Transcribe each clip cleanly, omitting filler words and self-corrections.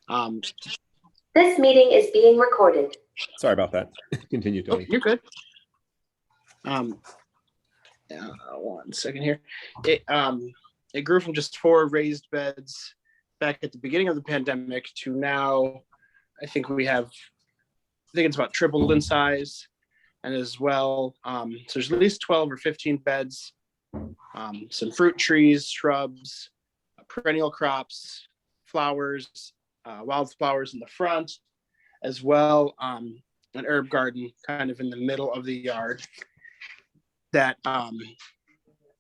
This meeting is being recorded. Sorry about that. Continue, Tony. Oh, you're good. 1 second here. It grew from just 4 raised beds back at the beginning of the pandemic to now, I think it's about tripled in size. And as well, so there's at least 12 or 15 beds, some fruit trees, shrubs, perennial crops, flowers, wildflowers in the front, as well an herb garden kind of in the middle of the yard that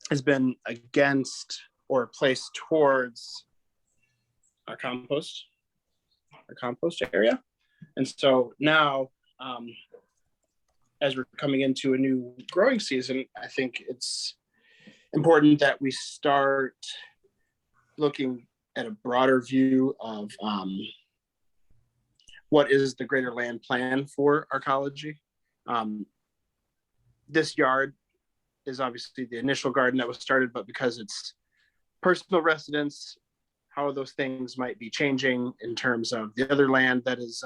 has been against or placed towards our compost area. And so now, as we're coming into a new growing season, I think it's important that we start looking at a broader view of what is the greater land plan for Arcology. This yard is obviously the initial garden that was started, but because it's personal residence, how those things might be changing in terms of the other land that is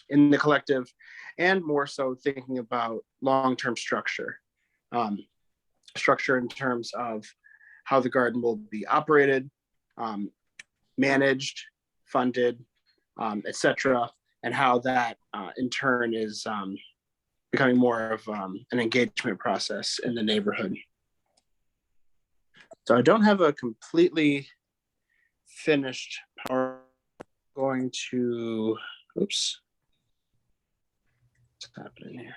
in the collective, and more so thinking about long-term structure in terms of how the garden will be operated, managed, funded, etc., and how that in turn is becoming more of an engagement process in the neighborhood. So I don't have a completely finished PowerPoint. Going to, oops. What's happening here?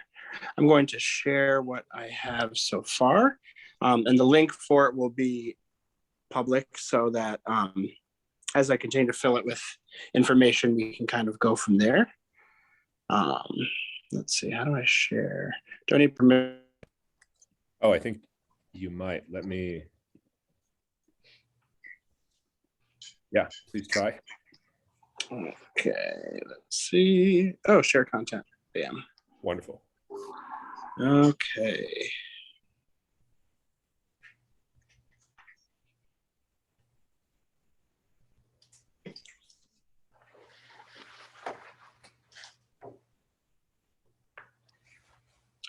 I'm going to share what I have so far, and the link for it will be public so that as I continue to fill it with information, we can kind of go from there. Let's see, how do I share? Do I need permission? Oh, I think you might. Let me. Yeah, please try. Okay, let's see. Oh, share content. Bam. Wonderful. Okay.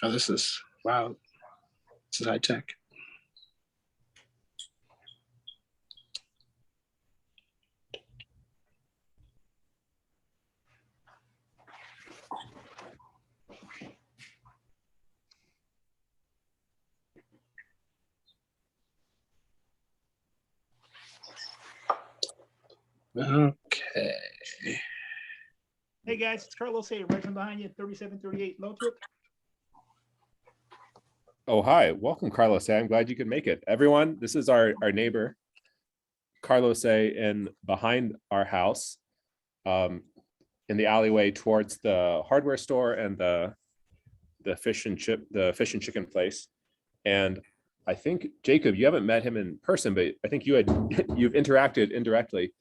Oh, this is, wow. This is high tech. Okay. Hey guys, it's Carlos A. Right from behind you, 3738 Lothrop. Oh, hi. Welcome, Carlos A. I'm glad you could make it. Everyone, this is our neighbor, Carlos A. in behind our house, in the alleyway towards the hardware store and the fish and chicken place. And I think, Jacob, you haven't met him in person, but I think you've interacted indirectly.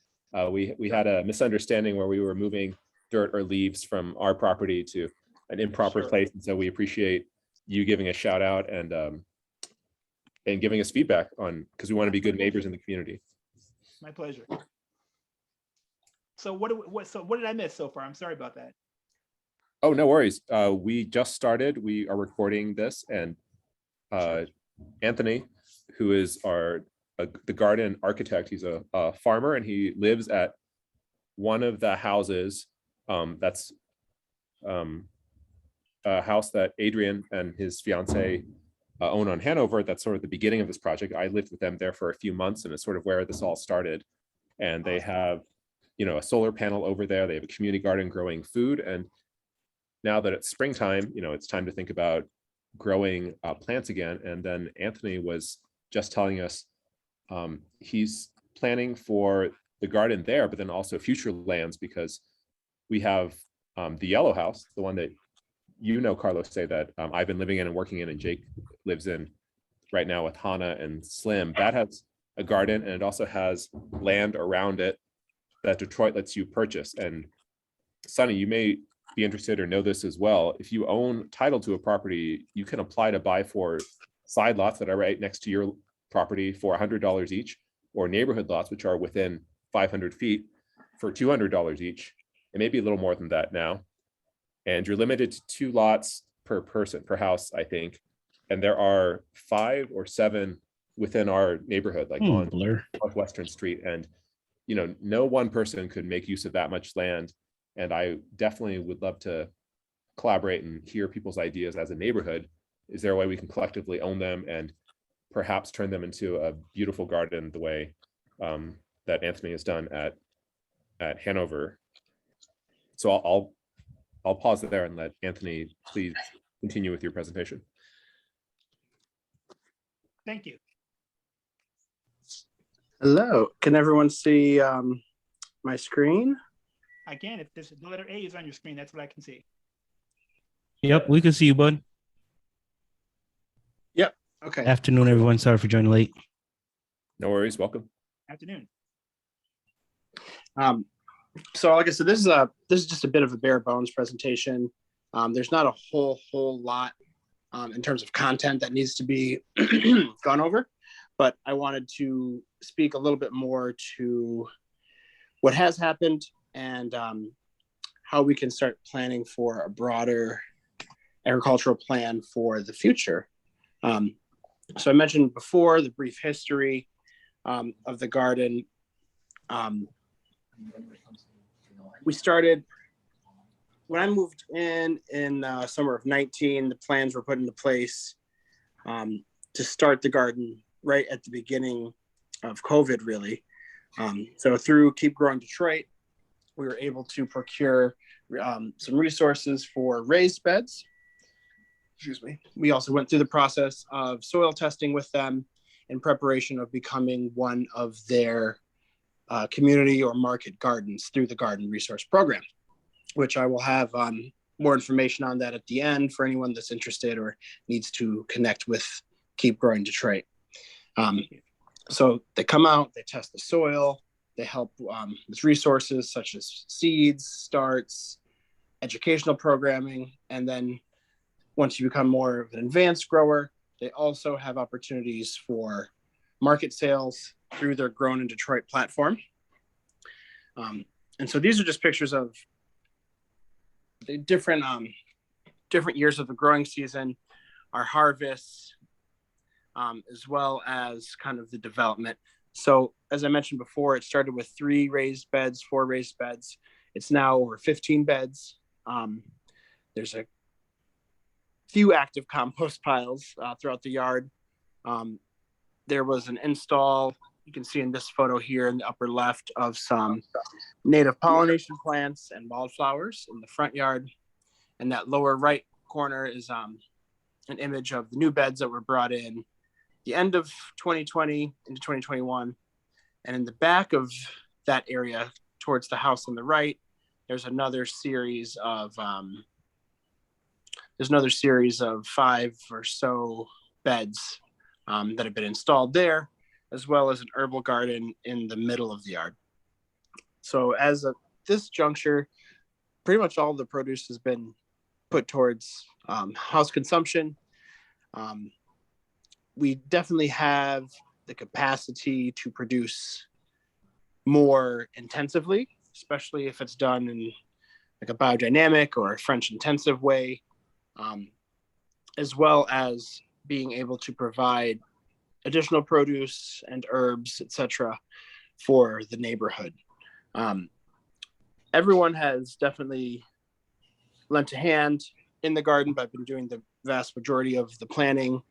We had a misunderstanding where we were moving dirt or leaves from our property to an improper place, and so we appreciate you giving a shout out and giving us feedback on, because we want to be good neighbors in the community. My pleasure. So what did I miss so far? I'm sorry about that. Oh, no worries. We just started. We are recording this, and Anthony, who is the garden architect, he's a farmer, and he lives at one of the houses. That's a house that Adrian and his fiance own on Hanover. That's sort of the beginning of this project. I lived with them there for a few months, and it's sort of where this all started. And they have, a solar panel over there. They have a community garden growing food. And now that it's springtime, it's time to think about growing plants again. And then Anthony was just telling us he's planning for the garden there, but then also future lands, because we have the yellow house, the one that Carlos, say that I've been living in and working in, and Jake lives in right now with Hannah and Slim. That has a garden, and it also has land around it that Detroit lets you purchase. And Sonny, you may be interested or know this as well. If you own title to a property, you can apply to buy for side lots that are right next to your property for $100 each, or neighborhood lots, which are within 500 feet, for $200 each. It may be a little more than that now. And you're limited to 2 lots per person, per house, I think. And there are 5 or 7 within our neighborhood, like on Northwestern Street. And, you know, no one person could make use of that much land. And I definitely would love to collaborate and hear people's ideas as a neighborhood. Is there a way we can collectively own them and perhaps turn them into a beautiful garden the way that Anthony has done at Hanover? So I'll pause there and let Anthony please continue with your presentation. Thank you. Hello, can everyone see my screen? Again, if this the letter A is on your screen, that's what I can see. Yep, we can see you, bud. Yep. Okay. Afternoon, everyone. Sorry for joining late. No worries, welcome. Afternoon. So like I said, this is just a bit of a bare bones presentation. There's not a whole lot in terms of content that needs to be gone over, but I wanted to speak a little bit more to what has happened and how we can start planning for a broader agricultural plan for the future. So I mentioned before the brief history of the garden. We started when I moved in summer of 19. The plans were put into place to start the garden right at the beginning of COVID, really. So through Keep Growing Detroit, we were able to procure some resources for raised beds. Excuse me. We also went through the process of soil testing with them in preparation of becoming one of their community or market gardens through the Garden Resource Program, which I will have more information on that at the end for anyone that's interested or needs to connect with Keep Growing Detroit. So they come out, they test the soil, they help with resources such as seeds, starts, educational programming, and then once you become more of an advanced grower, they also have opportunities for market sales through their Grown in Detroit platform. And so these are just pictures of the different years of the growing season, our harvests, as well as kind of the development. So as I mentioned before, it started with 4 raised beds. It's now over 15 beds. There's a few active compost piles throughout the yard. There was an install, you can see in this photo here in the upper left, of some native pollination plants and wildflowers in the front yard. And that lower right corner is an image of the new beds that were brought in the end of 2020 into 2021. And in the back of that area towards the house on the right, there's another series of 5 or so beds that have been installed there, as well as an herbal garden in the middle of the yard. So as of this juncture, pretty much all the produce has been put towards house consumption. We definitely have the capacity to produce more intensively, especially if it's done in like a biodynamic or a French intensive way, as well as being able to provide additional produce and herbs, etc., for the neighborhood. Everyone has definitely lent a hand in the garden, but I've been doing the vast majority of the planning,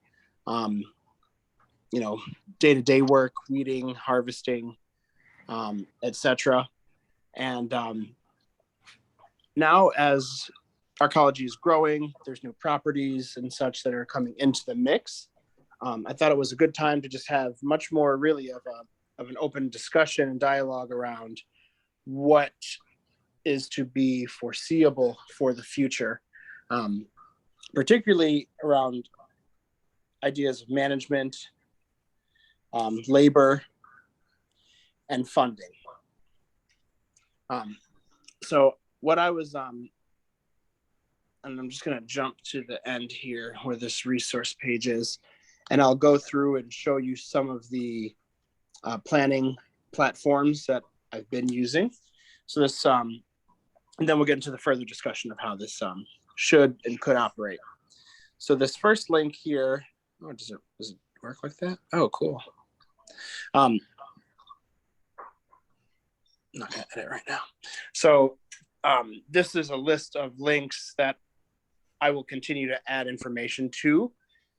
day-to-day work, weeding, harvesting, etc. And now as Arcology is growing, there's new properties and such that are coming into the mix. I thought it was a good time to just have much more really of an open discussion and dialogue around what is to be foreseeable for the future, particularly around ideas of management, labor, and funding. So what I was, and I'm just going to jump to the end here where this resource page is, and I'll go through and show you some of the planning platforms that I've been using. So this, and then we'll get into the further discussion of how this should and could operate. So this first link here, oh, does it work like that? Oh, cool. Not gonna edit right now. So this is a list of links that I will continue to add information to.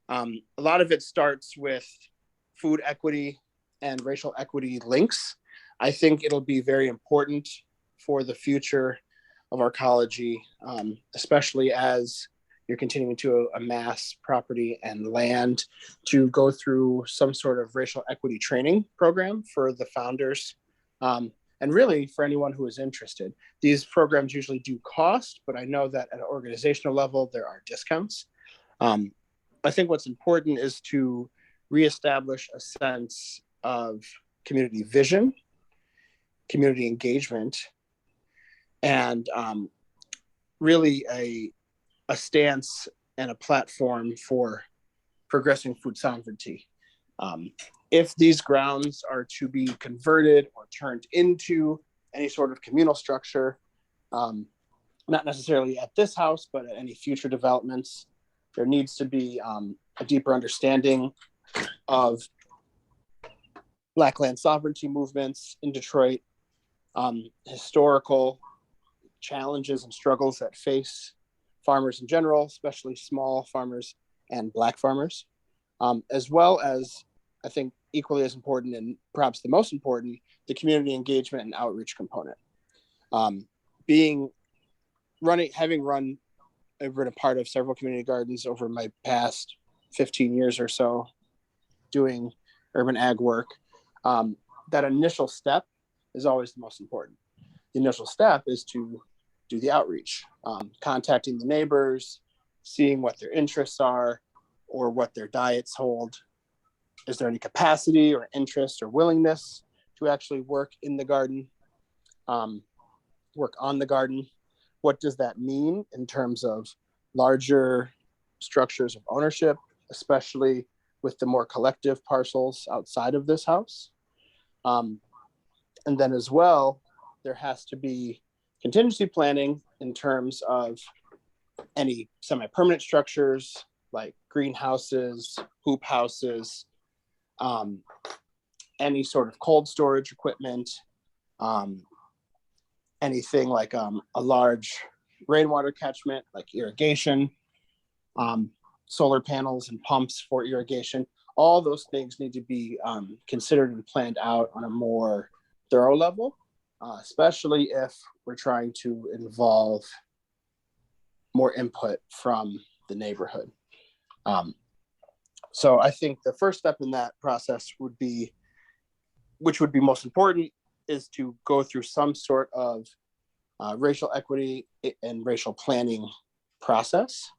A lot of it starts with food equity and racial equity links. I think it'll be very important for the future of Arcology, especially as you're continuing to amass property and land, to go through some sort of racial equity training program for the founders, and really for anyone who is interested. These programs usually do cost, but I know that at an organizational level, there are discounts. I think what's important is to reestablish a sense of community vision, community engagement, and really a stance and a platform for progressing food sovereignty. If these grounds are to be converted or turned into any sort of communal structure, not necessarily at this house, but at any future developments, there needs to be a deeper understanding of Black land sovereignty movements in Detroit, historical challenges and struggles that face farmers in general, especially small farmers and Black farmers, as well as, I think, equally as important and perhaps the most important, the community engagement and outreach component. I've been a part of several community gardens over my past 15 years or so doing urban ag work. That initial step is always the most important. The initial step is to do the outreach, contacting the neighbors, seeing what their interests are or what their diets hold. Is there any capacity or interest or willingness to actually work in the garden, work on the garden? What does that mean in terms of larger structures of ownership, especially with the more collective parcels outside of this house? And then as well, there has to be contingency planning in terms of any semi-permanent structures like greenhouses, hoop houses, any sort of cold storage equipment, anything like a large rainwater catchment like irrigation, solar panels and pumps for irrigation. All those things need to be considered and planned out on a more thorough level, especially if we're trying to involve more input from the neighborhood. So I think the first step in that process would be, which would be most important, is to go through some sort of racial equity and racial planning process.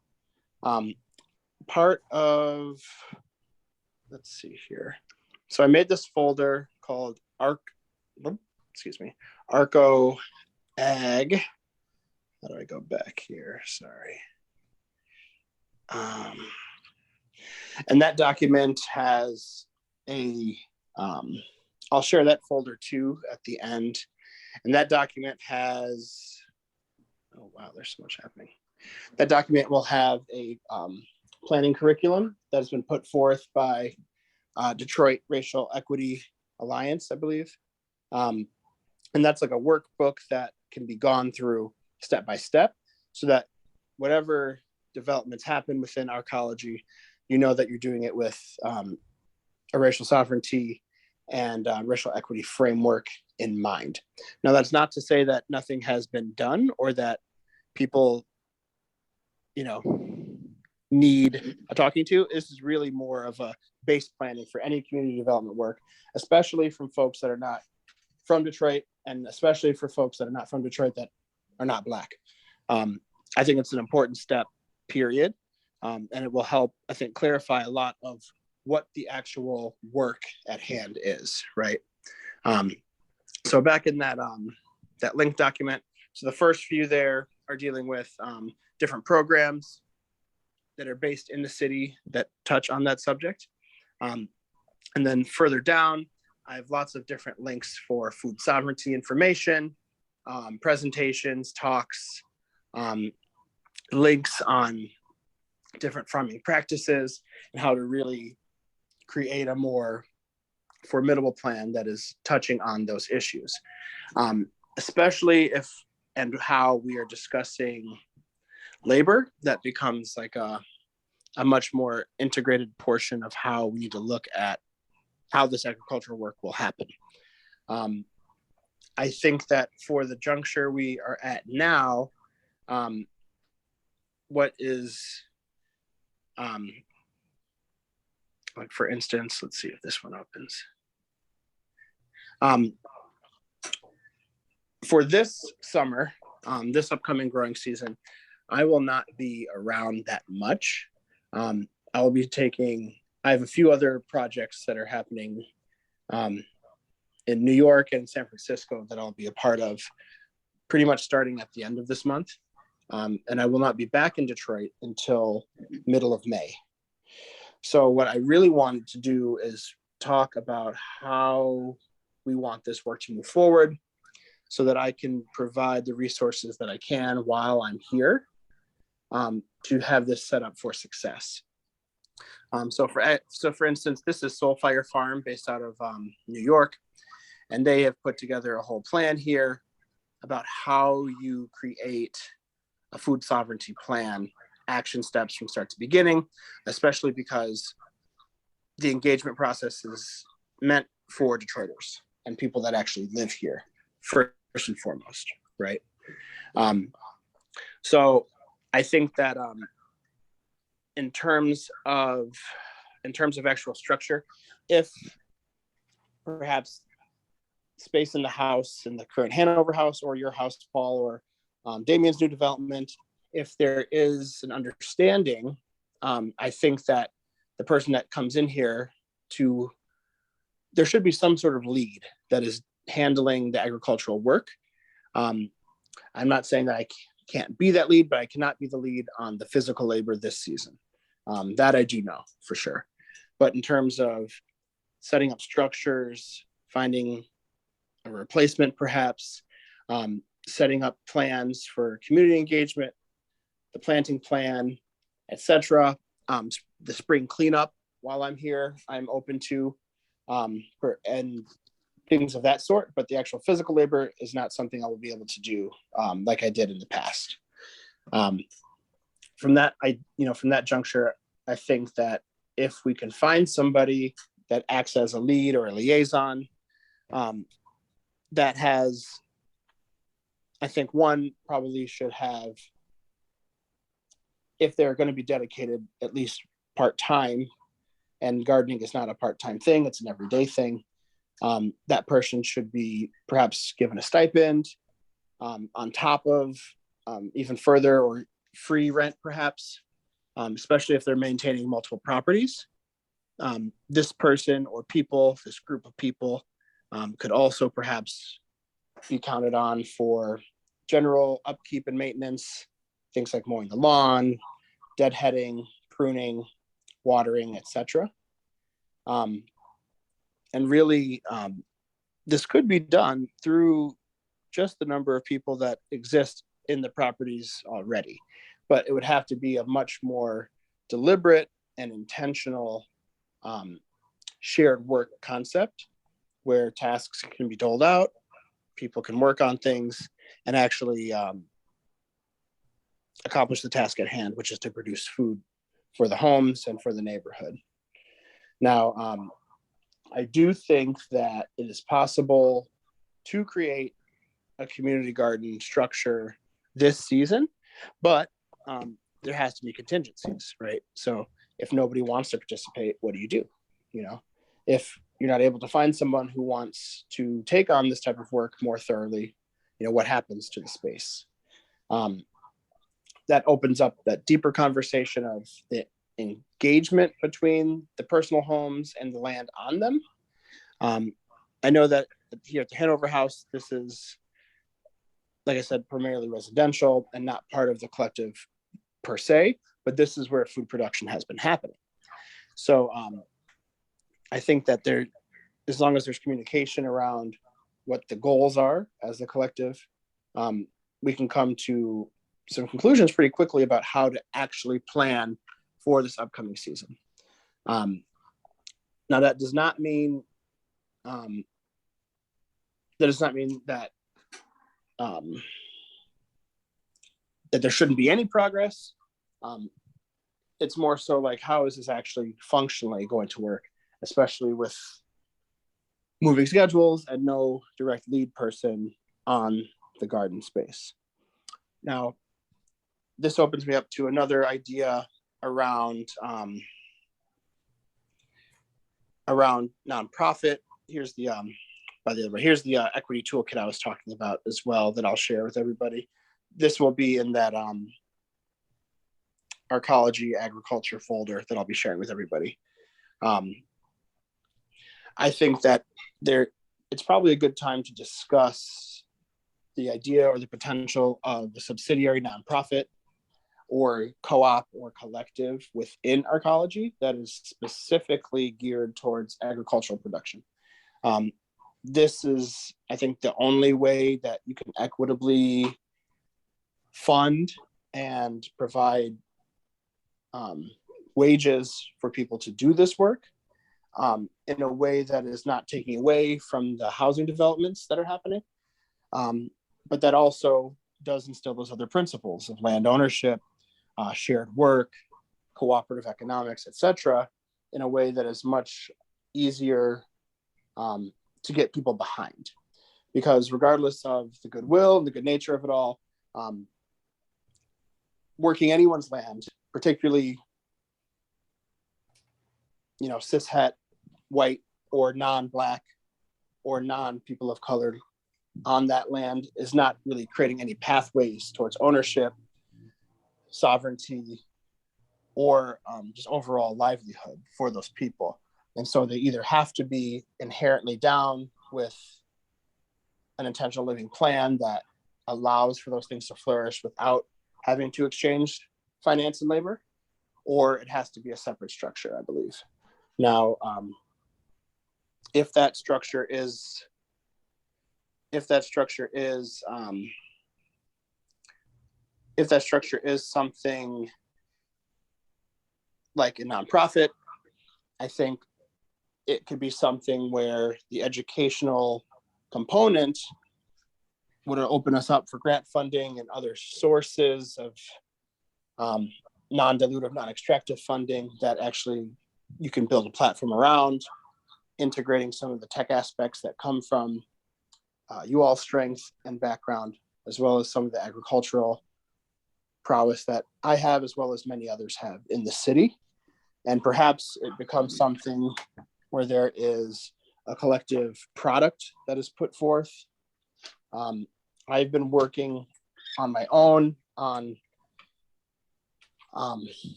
Part of, let's see here. So I made this folder called Arco Ag. How do I go back here? Sorry. And that document has I'll share that folder too at the end. And that document has, oh wow, there's so much happening. That document will have a planning curriculum that has been put forth by Detroit Racial Equity Alliance, I believe. And that's like a workbook that can be gone through step by step so that whatever developments happen within Arcology, you know that you're doing it with a racial sovereignty and racial equity framework in mind. Now, that's not to say that nothing has been done or that people, need a talking to. This is really more of a base planning for any community development work, especially from folks that are not from Detroit, and especially for folks that are not from Detroit that are not Black. I think it's an important step, period. And it will help, I think, clarify a lot of what the actual work at hand is, right? So back in that link document, so the first few there are dealing with different programs that are based in the city that touch on that subject. And then further down, I have lots of different links for food sovereignty information, presentations, talks, links on different farming practices and how to really create a more formidable plan that is touching on those issues, especially if and how we are discussing labor. That becomes like a much more integrated portion of how we need to look at how this agricultural work will happen. I think that for the juncture we are at now, what is, like for instance, let's see if this one opens. For this summer, this upcoming growing season, I will not be around that much. I will be I have a few other projects that are happening in New York and San Francisco that I'll be a part of pretty much starting at the end of this month. And I will not be back in Detroit until middle of May. So what I really wanted to do is talk about how we want this work to move forward so that I can provide the resources that I can while I'm here to have this set up for success. So for instance, this is Soul Fire Farm based out of New York, and they have put together a whole plan here about how you create a food sovereignty plan, action steps from start to beginning, especially because the engagement process is meant for Detroiters and people that actually live here first and foremost, right? So I think that in terms of actual structure, if perhaps space in the house, in the current Hanover house or your house, Paul, or Damien's new development, if there is an understanding, I think that the person that comes in here there should be some sort of lead that is handling the agricultural work. I'm not saying that I can't be that lead, but I cannot be the lead on the physical labor this season. That I do know for sure. But in terms of setting up structures, finding a replacement perhaps, setting up plans for community engagement, the planting plan, etc. The spring cleanup while I'm here, I'm open to, and things of that sort. But the actual physical labor is not something I will be able to do like I did in the past. From that juncture, I think that if we can find somebody that acts as a lead or a liaison, that has, I think one probably should have, if they're going to be dedicated at least part-time, and gardening is not a part-time thing, it's an everyday thing, that person should be perhaps given a stipend on top of even further, or free rent perhaps, especially if they're maintaining multiple properties. This person or this group of people could also perhaps be counted on for general upkeep and maintenance, things like mowing the lawn, deadheading, pruning, watering, etc. And really, this could be done through just the number of people that exist in the properties already, but it would have to be a much more deliberate and intentional shared work concept where tasks can be doled out, people can work on things and actually accomplish the task at hand, which is to produce food for the homes and for the neighborhood. Now, I do think that it is possible to create a community garden structure this season, but there has to be contingencies, right? So if nobody wants to participate, what do you do? If you're not able to find someone who wants to take on this type of work more thoroughly, what happens to the space? That opens up that deeper conversation of the engagement between the personal homes and the land on them. I know that here at the Hanover House, this is, like I said, primarily residential and not part of the collective per se, but this is where food production has been happening. So I think that as long as there's communication around what the goals are as the collective we can come to some conclusions pretty quickly about how to actually plan for this upcoming season. Now, that does not mean that that there shouldn't be any progress. It's more so like, how is this actually functionally going to work, especially with moving schedules and no direct lead person on the garden space. Now, this opens me up to another idea around nonprofit. Here's the equity toolkit I was talking about as well that I'll share with everybody. This will be in that Arcology agriculture folder that I'll be sharing with everybody. I think that it's probably a good time to discuss the idea or the potential of the subsidiary nonprofit or co-op or collective within Arcology that is specifically geared towards agricultural production. This is, I think, the only way that you can equitably fund and provide wages for people to do this work in a way that is not taking away from the housing developments that are happening, but that also does instill those other principles of land ownership, shared work, cooperative economics, etc., in a way that is much easier to get people behind. Because regardless of the goodwill and the good nature of it all, working anyone's land, particularly, cishet, white, or non-Black, or non-people of color on that land is not really creating any pathways towards ownership, sovereignty, or just overall livelihood for those people. And so they either have to be inherently down with an intentional living plan that allows for those things to flourish without having to exchange finance and labor, or it has to be a separate structure, I believe. Now, if that structure is something like a nonprofit, I think it could be something where the educational component would open us up for grant funding and other sources of non-dilutive, non-extractive funding that actually you can build a platform around, integrating some of the tech aspects that come from you all's strength and background, as well as some of the agricultural prowess that I have, as well as many others have in the city. And perhaps it becomes something where there is a collective product that is put forth. I've been working on my own on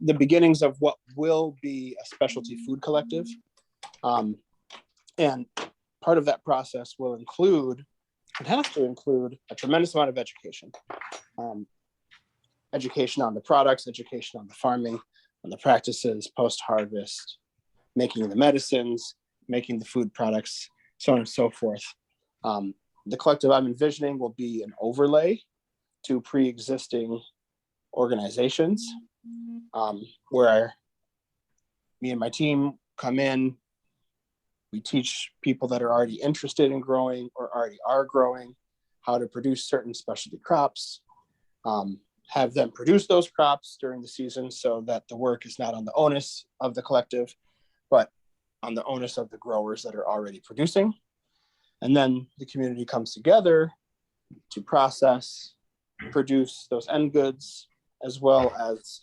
the beginnings of what will be a specialty food collective. And part of that process will include, it has to include, a tremendous amount of education. Education on the products, education on the farming, on the practices, post-harvest, making the medicines, making the food products, so on and so forth. The collective I'm envisioning will be an overlay to pre-existing organizations, where me and my team come in, we teach people that are already interested in growing or already are growing how to produce certain specialty crops, have them produce those crops during the season so that the work is not on the onus of the collective, but on the onus of the growers that are already producing. And then the community comes together to process, produce those end goods, as well as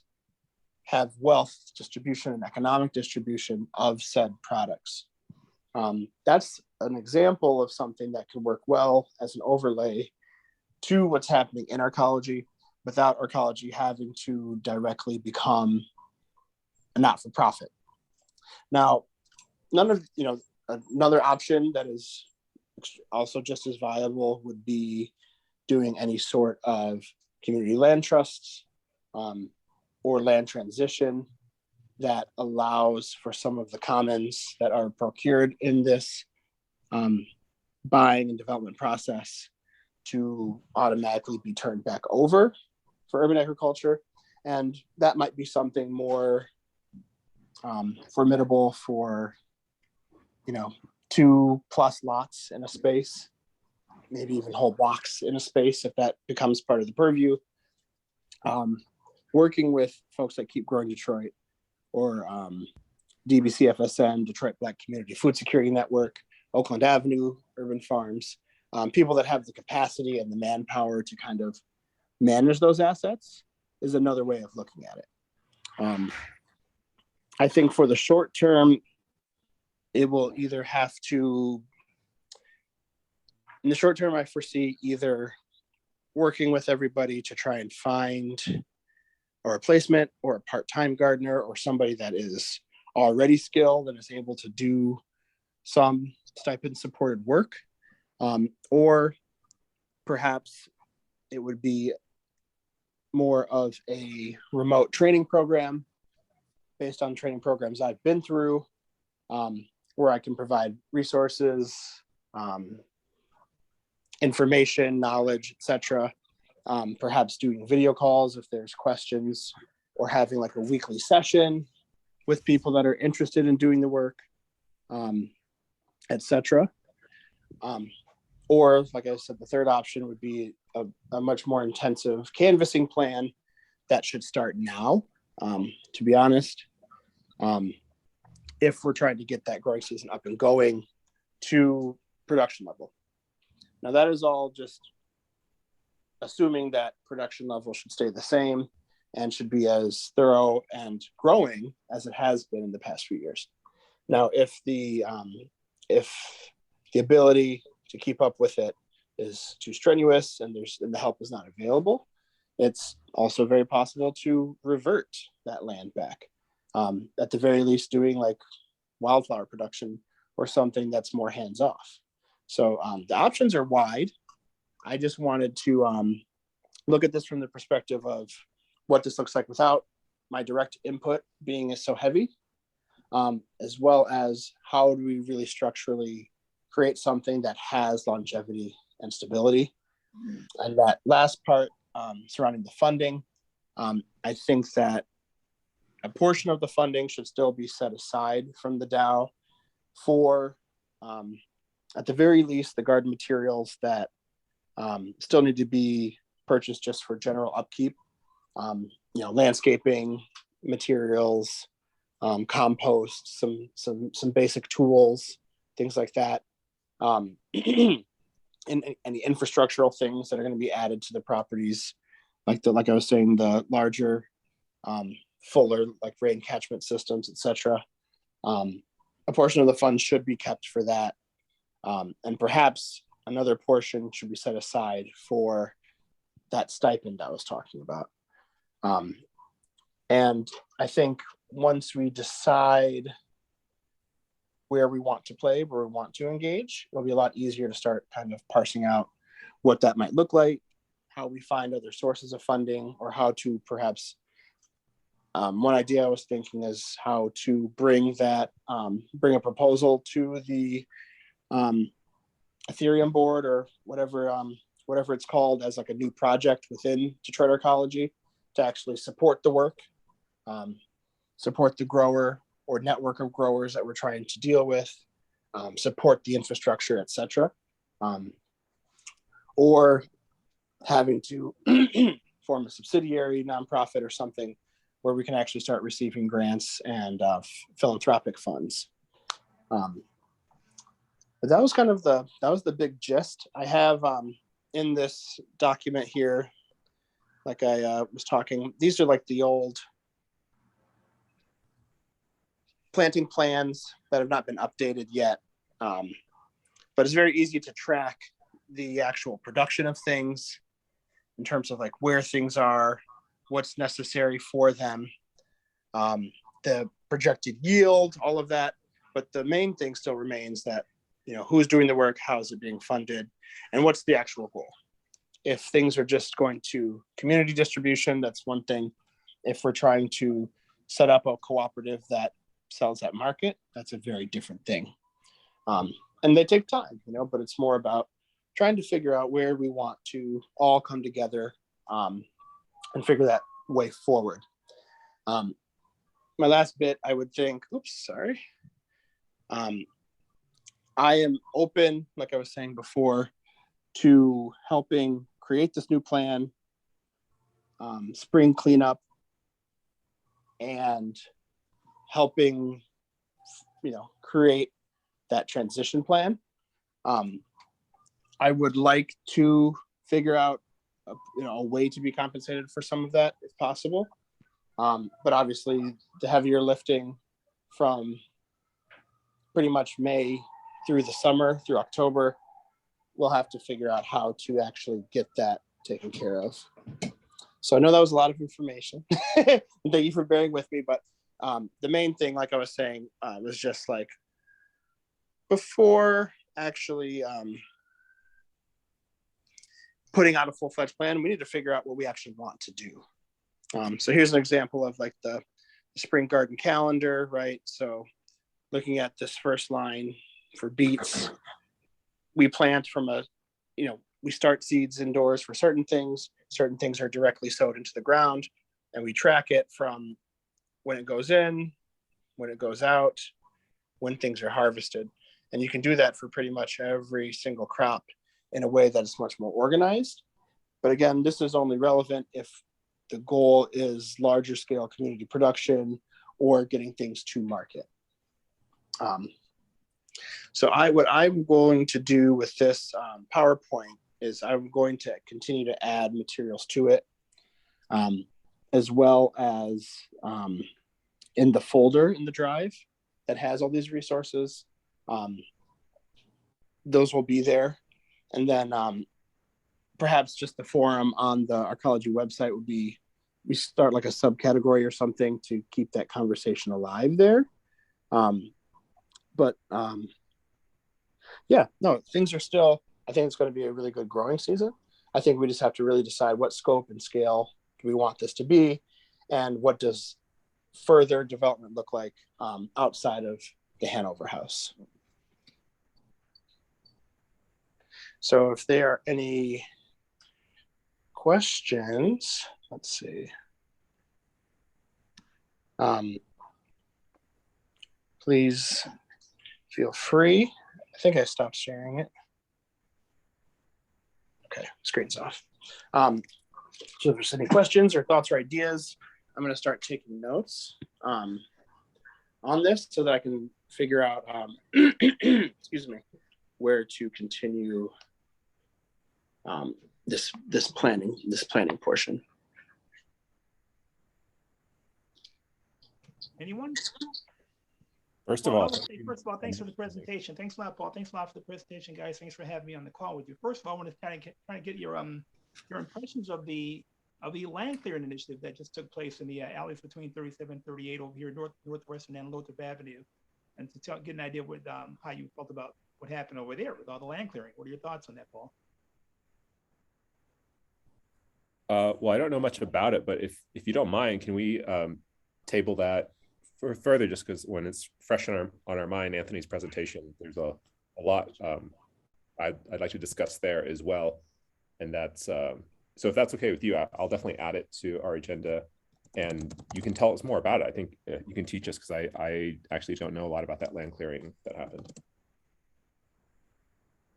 have wealth distribution and economic distribution of said products. That's an example of something that could work well as an overlay to what's happening in Arcology, without Arcology having to directly become a not-for-profit. Now, another option that is also just as viable would be doing any sort of community land trusts or land transition that allows for some of the commons that are procured in this buying and development process to automatically be turned back over for urban agriculture. And that might be something more formidable for, 2+ lots in a space, maybe even whole blocks in a space if that becomes part of the purview. Working with folks that Keep Growing Detroit or DBCFSN, Detroit Black Community Food Security Network, Oakland Avenue, Urban Farms, people that have the capacity and the manpower to kind of manage those assets is another way of looking at it. I think for the short term, it will either have to, in the short term, I foresee either working with everybody to try and find a replacement or a part-time gardener or somebody that is already skilled and is able to do some stipend supported work. Or perhaps it would be more of a remote training program based on training programs I've been through, where I can provide resources, information, knowledge, etc. Perhaps doing video calls if there's questions, or having like a weekly session with people that are interested in doing the work, etc. Or, like I said, the third option would be a much more intensive canvassing plan that should start now, to be honest, if we're trying to get that growing season up and going to production level. Now, that is all just assuming that production level should stay the same and should be as thorough and growing as it has been in the past few years. Now, if the ability to keep up with it is too strenuous and the help is not available, it's also very possible to revert that land back. At the very least, doing like wildflower production or something that's more hands-off. So the options are wide. I just wanted to look at this from the perspective of what this looks like without my direct input being so heavy, as well as how do we really structurally create something that has longevity and stability. And that last part surrounding the funding, I think that a portion of the funding should still be set aside from the DAO for, at the very least, the garden materials that still need to be purchased just for general upkeep, landscaping materials, compost, some basic tools, things like that. And any infrastructural things that are going to be added to the properties, like I was saying, the larger, fuller, like rain catchment systems, etc. A portion of the funds should be kept for that, and perhaps another portion should be set aside for that stipend I was talking about. And I think once we decide where we want to play, where we want to engage, it'll be a lot easier to start kind of parsing out what that might look like, how we find other sources of funding, or how to perhaps, one idea I was thinking is how to bring a proposal to the Ethereum board or whatever it's called as like a new project within Detroit Arcology to actually support the work, support the grower or network of growers that we're trying to deal with, support the infrastructure, etc. Or having to form a subsidiary nonprofit or something where we can actually start receiving grants and philanthropic funds. But that was the big gist. I have in this document here, like I was talking, these are like the old planting plans that have not been updated yet. But it's very easy to track the actual production of things in terms of like where things are, what's necessary for them, the projected yield, all of that. But the main thing still remains that, who's doing the work, how is it being funded, and what's the actual goal. If things are just going to community distribution, that's one thing. If we're trying to set up a cooperative that sells at market, that's a very different thing. And they take time, but it's more about trying to figure out where we want to all come together and figure that way forward. My last bit, I would think, I am open, like I was saying before, to helping create this new plan, spring cleanup, and helping, create that transition plan. I would like to figure out, a way to be compensated for some of that if possible. But obviously the heavier lifting from pretty much May through the summer, through October, we'll have to figure out how to actually get that taken care of. So I know that was a lot of information. Thank you for bearing with me, but the main thing, like I was saying, was just like, before actually putting out a full-fledged plan, we need to figure out what we actually want to do. So here's an example of like the spring garden calendar, right? So looking at this first line for beets, we plant from we start seeds indoors for certain things are directly sowed into the ground, and we track it from when it goes in, when it goes out, when things are harvested. And you can do that for pretty much every single crop in a way that is much more organized. But again, this is only relevant if the goal is larger scale community production or getting things to market. So what I'm going to do with this PowerPoint is I'm going to continue to add materials to it, as well as in the folder in the drive that has all these resources. Those will be there. And then perhaps just the forum on the Arcology website would be, we start like a subcategory or something to keep that conversation alive there. Things are still, I think it's going to be a really good growing season. I think we just have to really decide what scope and scale do we want this to be, and what does further development look like outside of the Hanover house. So if there are any questions, let's see. Please feel free. I think I stopped sharing it. Okay, screen's off. So if there's any questions or thoughts or ideas, I'm going to start taking notes on this so that I can figure out, excuse me, where to continue this planning portion. Anyone? First of all, First of all, thanks for the presentation. Thanks a lot, Paul. Thanks a lot for the presentation, guys. Thanks for having me on the call with you. First of all, I want to kind of get your impressions of the land clearing initiative that just took place in the alleys between 37 and 38 over here, northwestern and Lothrop Avenue, and to get an idea with how you felt about what happened over there with all the land clearing. What are your thoughts on that, Paul? well, I don't know much about it, but if you don't mind, can we table that for further, just because when it's fresh on our mind, Anthony's presentation, there's a lot I'd like to discuss there as well. And that's, so if that's okay with you, I'll definitely add it to our agenda, and you can tell us more about it. I think you can teach us, because I actually don't know a lot about that land clearing that happened.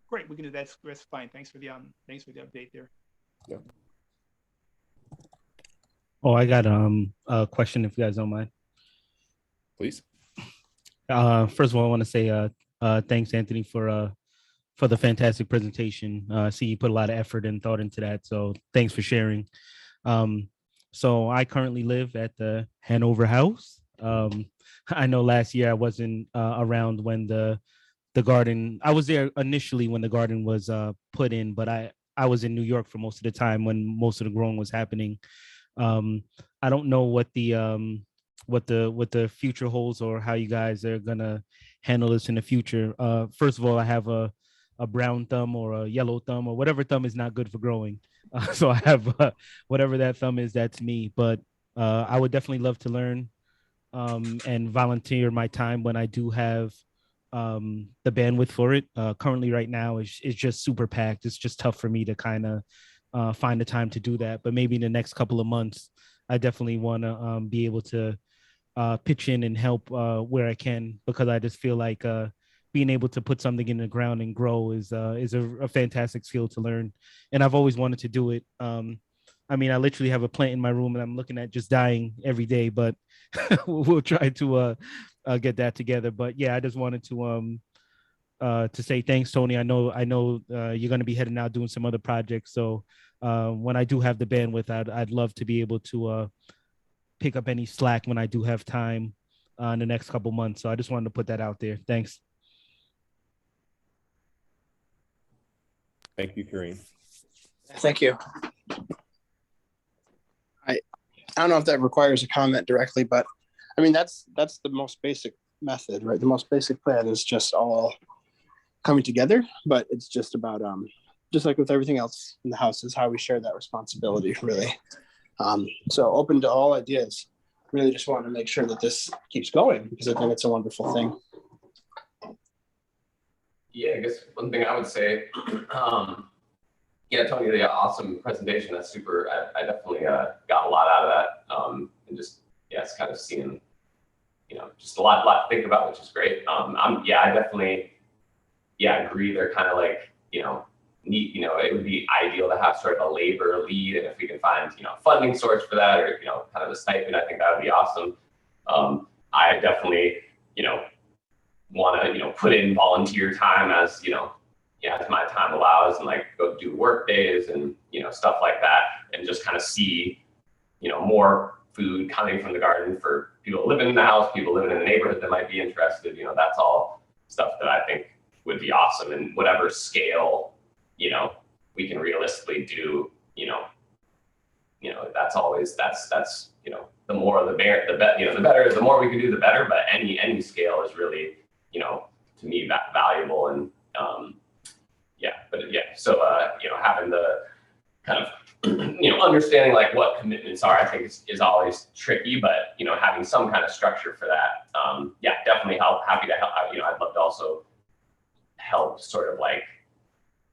Great, we can do that. That's fine. Thanks for the update there. Yeah. Oh, I got a question if you guys don't mind. Please. First of all, I want to say thanks, Anthony, for the fantastic presentation. See, you put a lot of effort and thought into that, so thanks for sharing. So I currently live at the Hanover house. I know last year I wasn't around when the garden. I was there initially when the garden was put in, but I was in New York for most of the time when most of the growing was happening. I don't know what the future holds, or how you guys are gonna handle this in the future. First of all, I have a brown thumb or a yellow thumb, or whatever thumb is not good for growing. So I have whatever that thumb is, that's me. But I would definitely love to learn and volunteer my time when I do have the bandwidth for it. Currently right now is just super packed. It's just tough for me to kind of find the time to do that. But maybe in the next couple of months, I definitely want to be able to pitch in and help where I can, because I just feel like being able to put something in the ground and grow is a fantastic skill to learn. And I've always wanted to do it. I mean, I literally have a plant in my room and I'm looking at just dying every day, but we'll try to get that together. But yeah, I just wanted to say thanks, Tony. I know you're going to be heading out doing some other projects. So when I do have the bandwidth, I'd love to be able to pick up any slack when I do have time in the next couple months. So I just wanted to put that out there. Thanks. Thank you, Kareem. Thank you. I don't know if that requires a comment directly, but I mean, that's the most basic method, right? The most basic plan is just all coming together, but it's just about, just like with everything else in the house, is how we share that responsibility, really. So open to all ideas. Really just want to make sure that this keeps going, because I think it's a wonderful thing. Yeah, I guess one thing I would say, yeah, Tony, the awesome presentation. That's super. I definitely got a lot out of that, and just it's kind of seeing, just a lot to think about, which is great. I definitely, agree. They're kind of like, neat. It would be ideal to have sort of a labor lead, and if we can find, funding source for that, or kind of a stipend, I think that would be awesome. I definitely, want to, put in volunteer time as, as my time allows, and like go do work days and, stuff like that, and just kind of see, more food coming from the garden for people living in the house, people living in the neighborhood that might be interested. That's all stuff that I think would be awesome, and whatever scale, we can realistically do, that's always, that's, the more the better, the better, the more we can do, the better. But any scale is really, to me, valuable. And so having the kind of understanding like what commitments are, I think is always tricky, but having some kind of structure for that, definitely happy to help. I'd love to also help sort of like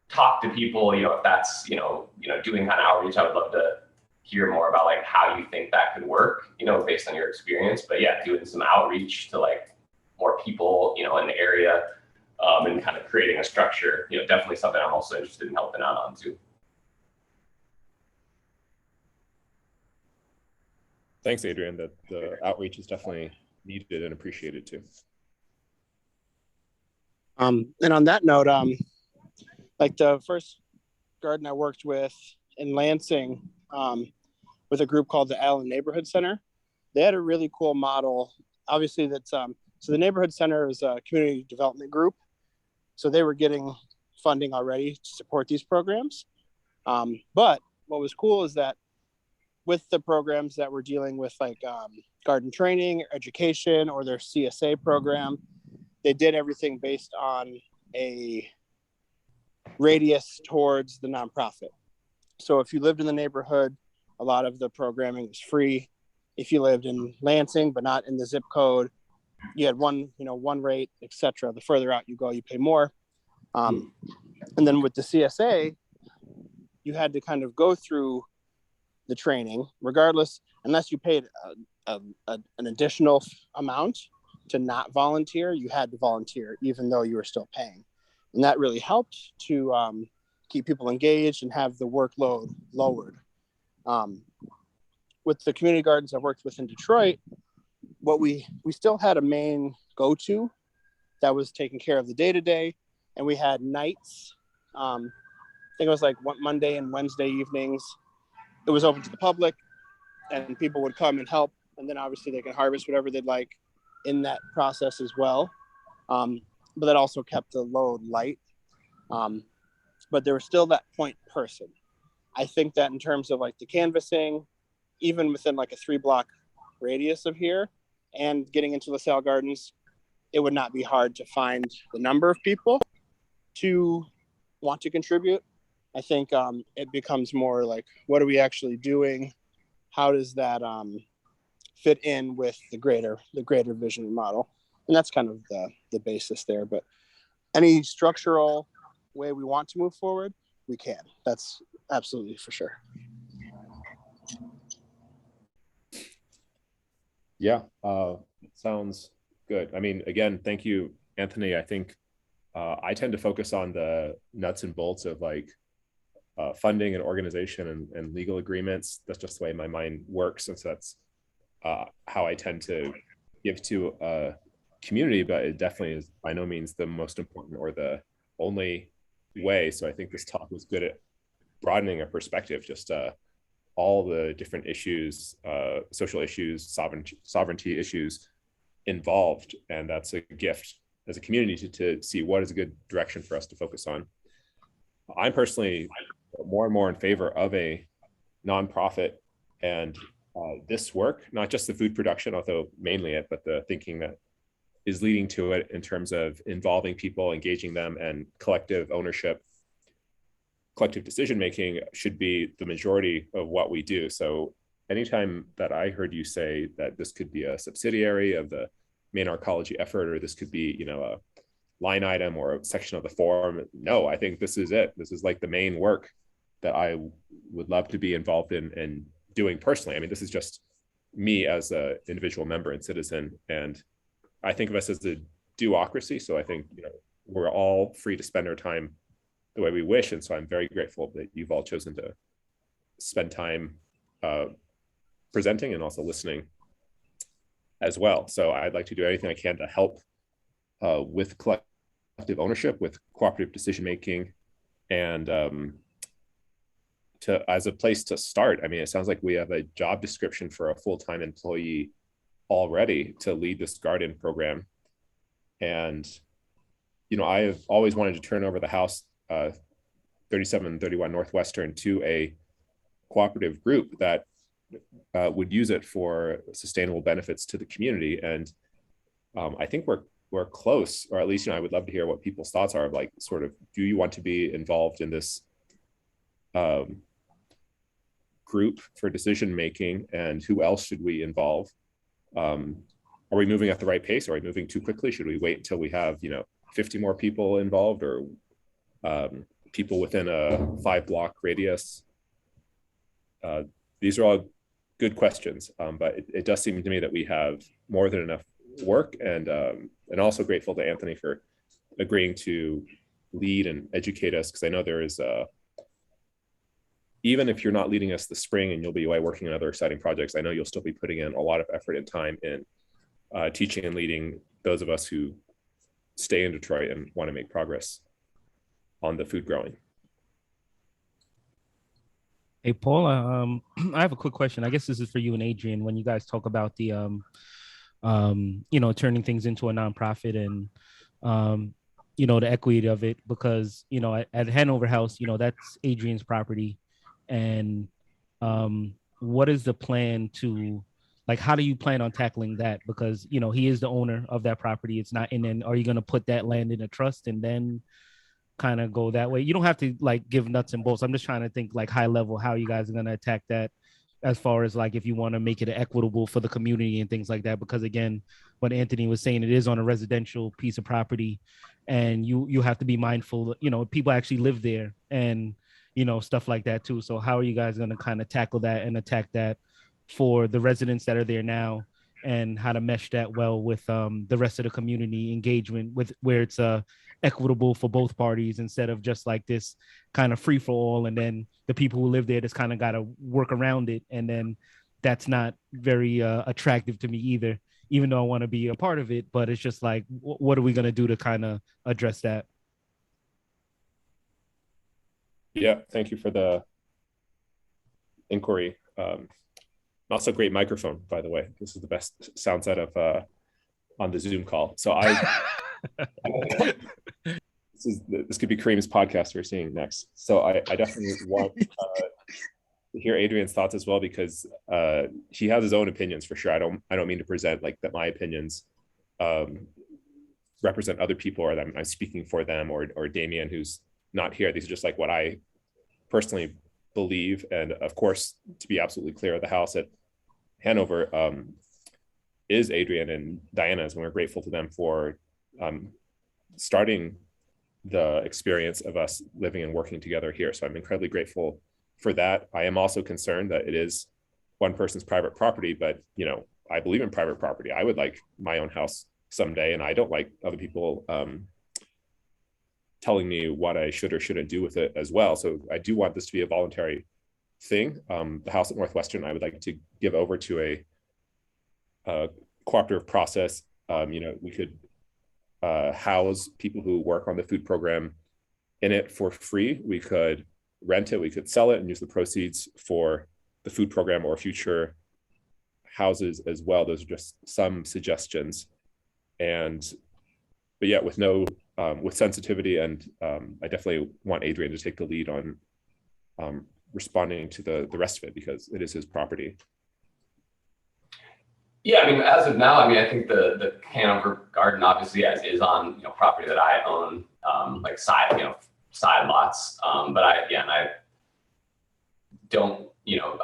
talk to people, if that's doing kind of outreach. I would love to hear more about like how you think that could work, based on your experience. But doing some outreach to like more people, in the area, and kind of creating a structure, definitely something I'm also interested in helping out on too. Thanks, Adrian. That the outreach is definitely needed and appreciated too. And on that note, like the first garden I worked with in Lansing, with a group called the Allen Neighborhood Center, they had a really cool model. Obviously, that's so the Neighborhood Center is a community development group, so they were getting funding already to support these programs. But what was cool is that with the programs that we're dealing with, like garden training, education, or their CSA program, they did everything based on a radius towards the nonprofit. So if you lived in the neighborhood, a lot of the programming was free. If you lived in Lansing, but not in the zip code, you had one rate, etc. The further out you go, you pay more. And then with the CSA, you had to kind of go through the training, regardless, unless you paid an additional amount to not volunteer, you had to volunteer, even though you were still paying. And that really helped to keep people engaged and have the workload lowered. With the community gardens I've worked with in Detroit, what we still had a main go-to that was taking care of the day-to-day, and we had nights. I think it was like Monday and Wednesday evenings. It was open to the public, and people would come and help, and then obviously they can harvest whatever they'd like in that process as well. But that also kept the load light. But there was still that point person. I think that in terms of like the canvassing, even within like a 3-block radius of here and getting into LaSalle Gardens, it would not be hard to find the number of people to want to contribute. I think it becomes more like, what are we actually doing? How does that fit in with the greater vision model? And that's kind of the basis there. But any structural way we want to move forward, we can. That's absolutely for sure. Yeah, sounds good. I mean, again, thank you, Anthony. I think I tend to focus on the nuts and bolts of like funding and organization and legal agreements. That's just the way my mind works. And so that's how I tend to give to a community, but it definitely is by no means the most important or the only way. So I think this talk was good at broadening a perspective, just all the different issues, social issues, sovereignty issues involved. And that's a gift as a community to see what is a good direction for us to focus on. I'm personally more and more in favor of a nonprofit and this work, not just the food production, although mainly it, but the thinking that is leading to it in terms of involving people, engaging them, and collective ownership, collective decision-making should be the majority of what we do. So anytime that I heard you say that this could be a subsidiary of the main Arcology effort, or this could be, a line item or a section of the forum, no, I think this is it. This is like the main work that I would love to be involved in and doing personally. I mean, this is just me as an individual member and citizen. And I think of us as a duocracy. So I think, we're all free to spend our time the way we wish. And so I'm very grateful that you've all chosen to spend time presenting and also listening as well. So I'd like to do anything I can to help with collective ownership, with cooperative decision-making, and as a place to start. I mean, it sounds like we have a job description for a full-time employee already to lead this garden program. And, I have always wanted to turn over the house 3731 Northwestern to a cooperative group that would use it for sustainable benefits to the community. And I think we're close, or at least, I would love to hear what people's thoughts are, like sort of, do you want to be involved in this group for decision making, and who else should we involve? Are we moving at the right pace? Are we moving too quickly? Should we wait until we have 50 more people involved, or people within a 5-block radius? These are all good questions, but it does seem to me that we have more than enough work, and also grateful to Anthony for agreeing to lead and educate us, because I know there is even if you're not leading us this spring and you'll be away working on other exciting projects, I know you'll still be putting in a lot of effort and time in teaching and leading those of us who stay in Detroit and want to make progress on the food growing. Hey, Paul, I have a quick question. I guess this is for you and Adrian. When you guys talk about the, turning things into a nonprofit and, the equity of it, because, at Hanover House, that's Adrian's property. And what is the plan to, like, how do you plan on tackling that? Because, he is the owner of that property. It's not, and then are you going to put that land in a trust and then kind of go that way? You don't have to like give nuts and bolts. I'm just trying to think like high level how you guys are going to attack that, as far as like if you want to make it equitable for the community and things like that. Because again, what Anthony was saying, it is on a residential piece of property, and you have to be mindful, people actually live there, and stuff like that too. So how are you guys going to kind of tackle that and attack that for the residents that are there now, and how to mesh that well with the rest of the community engagement, with where it's equitable for both parties, instead of just like this kind of free for all, and then the people who live there just kind of got to work around it, and then that's not very attractive to me either, even though I want to be a part of it. But it's just like, what are we going to do to kind of address that? Yeah, thank you for the inquiry. Not so great microphone, by the way. This is the best sound setup on the Zoom call. So this could be Kareem's podcast we're seeing next. So I definitely want to hear Adrian's thoughts as well, because he has his own opinions for sure. I don't mean to present like that my opinions represent other people, or that I'm speaking for them, or Damien, who's not here. These are just like what I personally believe. And of course, to be absolutely clear, the house at Hanover is Adrian and Diana's, and we're grateful to them for starting the experience of us living and working together here. So I'm incredibly grateful for that. I am also concerned that it is one person's private property, but I believe in private property. I would like my own house someday, and I don't like other people telling me what I should or shouldn't do with it as well. So I do want this to be a voluntary thing. The house at Northwestern, I would like to give over to a cooperative process. We could house people who work on the food program in it for free. We could rent it, we could sell it and use the proceeds for the food program or future houses as well. Those are just some suggestions. But yeah, with sensitivity, and I definitely want Adrian to take the lead on responding to the rest of it, because it is his property. Yeah, I mean, as of now, I think the Hanover Garden obviously is on property that I own, like side lots. But I don't,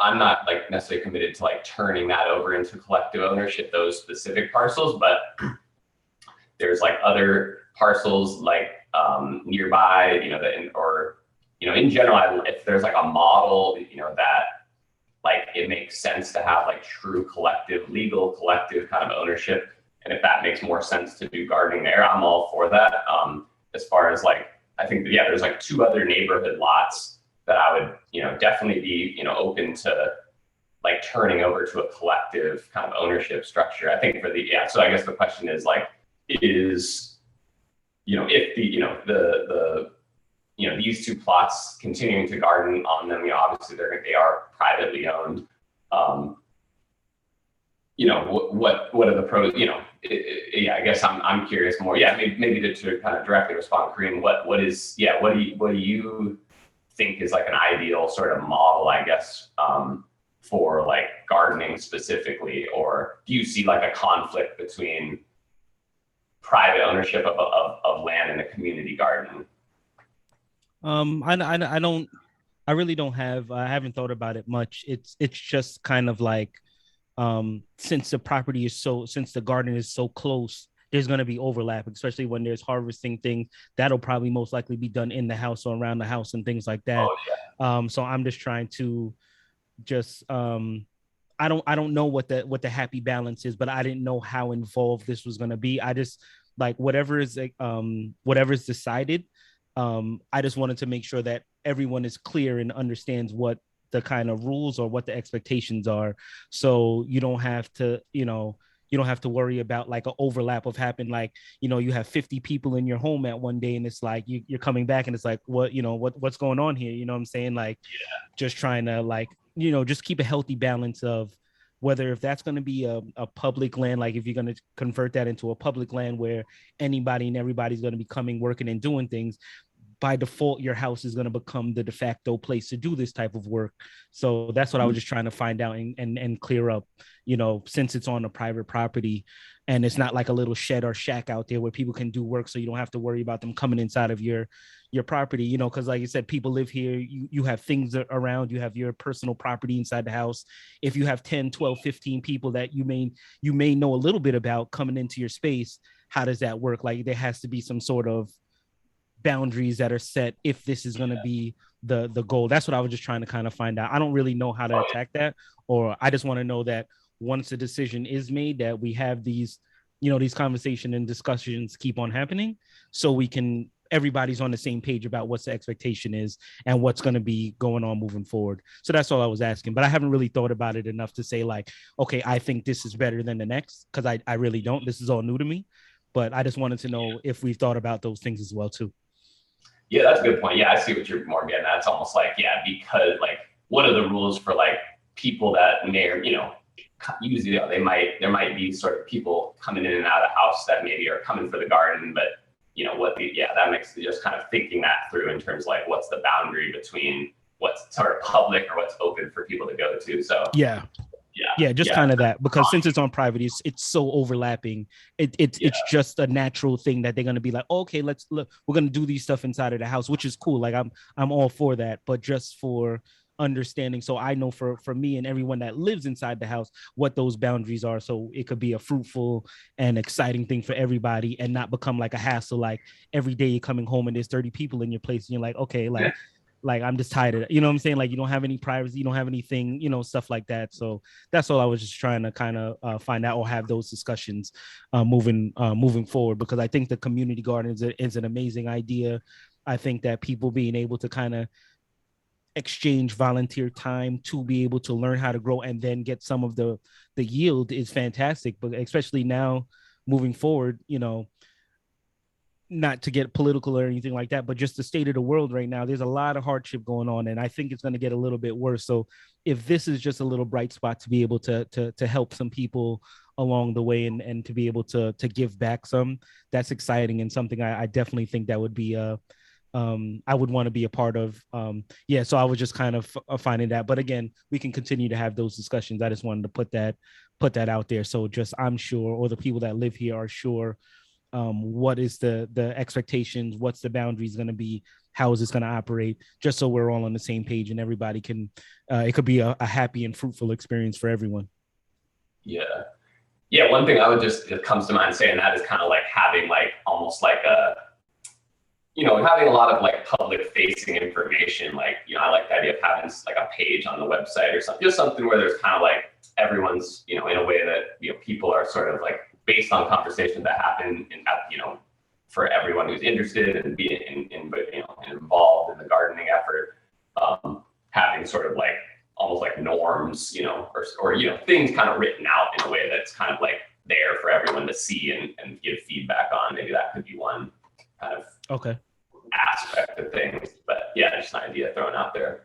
I'm not like necessarily committed to like turning that over into collective ownership, those specific parcels, but there's like other parcels like nearby, in general, if there's like a model, that like it makes sense to have like true legal collective kind of ownership. And if that makes more sense to do gardening there, I'm all for that. As far as like, I think, there's like 2 other neighborhood lots that I would, definitely be, open to like turning over to a collective kind of ownership structure. I think so I guess the question is like, if these 2 plots continuing to garden on them, obviously they are privately owned. What are the pros? I guess I'm curious more. Yeah, maybe to kind of directly respond, Kareem. What do you think is like an ideal sort of model, I guess, for like gardening specifically, or do you see like a conflict between private ownership of land and a community garden? I really don't have, I haven't thought about it much. It's just kind of like, since the garden is so close, there's going to be overlap, especially when there's harvesting things. That'll probably most likely be done in the house or around the house and things like that. Oh, yeah. So I'm just trying to I don't know what the happy balance is, but I didn't know how involved this was going to be. I just like whatever's decided. I just wanted to make sure that everyone is clear and understands what the kind of rules or what the expectations are. So you don't have to, worry about like an overlap of happen. Like, you have 50 people in your home at one day and it's like, you're coming back and it's like, what's going on here? You know what I'm saying? Like, just trying to like, just keep a healthy balance of whether if that's going to be a public land, like if you're going to convert that into a public land where anybody and everybody's going to be coming, working and doing things, by default, your house is going to become the de facto place to do this type of work. So that's what I was just trying to find out and clear up, since it's on a private property and it's not like a little shed or shack out there where people can do work. So you don't have to worry about them coming inside of your property, because like you said, people live here, you have things around, you have your personal property inside the house. If you have 10, 12, 15 people that you may know a little bit about coming into your space, how does that work? Like there has to be some sort of boundaries that are set if this is going to be the goal. That's what I was just trying to kind of find out. I don't really know how to attack that, or I just want to know that once a decision is made, that we have these conversations and discussions keep on happening, so everybody's on the same page about what's the expectation is and what's going to be going on moving forward. So that's all I was asking, but I haven't really thought about it enough to say like, okay, I think this is better than the next, because I really don't. This is all new to me, but I just wanted to know if we've thought about those things as well too. Yeah, that's a good point. Yeah, I see what you're more getting at. It's almost like, because like, what are the rules for like people that may, usually there might be sort of people coming in and out of the house that maybe are coming for the garden, but that makes just kind of thinking that through in terms of like, what's the boundary between what's sort of public or what's open for people to go to. So kind of that, because since it's on private, it's so overlapping. It's just a natural thing that they're going to be like, okay, let's look, we're going to do these stuff inside of the house, which is cool. Like I'm all for that, but just for understanding. So I know for me and everyone that lives inside the house, what those boundaries are. So it could be a fruitful and exciting thing for everybody and not become like a hassle. Like every day you're coming home and there's 30 people in your place and you're like, okay, like I'm just tired of it. You know what I'm saying? Like you don't have any privacy, you don't have anything, stuff like that. So that's all I was just trying to kind of find out or have those discussions moving forward, because I think the community garden is an amazing idea. I think that people being able to kind of exchange volunteer time to be able to learn how to grow and then get some of the yield is fantastic. But especially now moving forward, not to get political or anything like that, but just the state of the world right now, there's a lot of hardship going on, and I think it's going to get a little bit worse. So if this is just a little bright spot to be able to help some people along the way and to be able to give back some, that's exciting and something I definitely think that would be I would want to be a part of. So I was just kind of finding that, but again, we can continue to have those discussions. I just wanted to put that out there. So just, I'm sure, or the people that live here are sure, what is the expectations, what's the boundaries going to be, how is this going to operate, just so we're all on the same page and everybody can, it could be a happy and fruitful experience for everyone. Yeah. One thing it comes to mind saying that is kind of like having like almost like having a lot of like public facing information. Like, I like the idea of having like a page on the website or something, just something where there's kind of like everyone's, in a way that, people are sort of like based on conversations that happen and for everyone who's interested and being involved in the gardening effort, having sort of like almost like norms, or things kind of written out in a way that's kind of like there for everyone to see and give feedback on. Maybe that could be one kind of aspect of things. But yeah, just an idea thrown out there.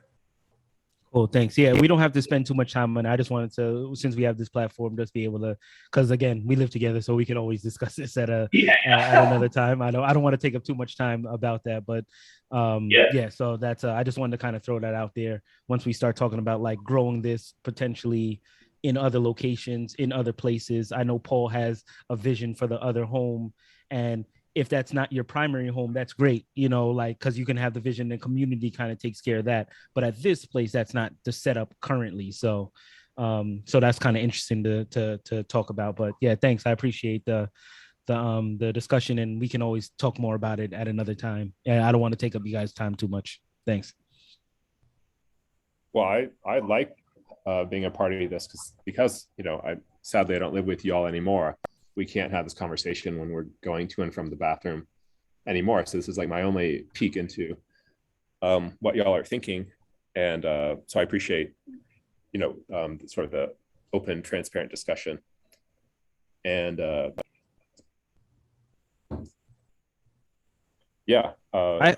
Cool, thanks. Yeah, we don't have to spend too much time on it. I just wanted to, since we have this platform, just be able to, because again, we live together, so we can always discuss this at another time. I don't want to take up too much time about that, but so that's I just wanted to kind of throw that out there. Once we start talking about like growing this potentially in other locations, in other places, I know Paul has a vision for the other home, and if that's not your primary home, that's great, because you can have the vision and community kind of takes care of that. But at this place, that's not the setup currently. So that's kind of interesting to talk about. But yeah, thanks. I appreciate the discussion, and we can always talk more about it at another time. And I don't want to take up you guys' time too much. Thanks. Well, I like being a part of this because sadly I don't live with y'all anymore. We can't have this conversation when we're going to and from the bathroom anymore. So this is like my only peek into what y'all are thinking. And so I appreciate, sort of the open, transparent discussion. And I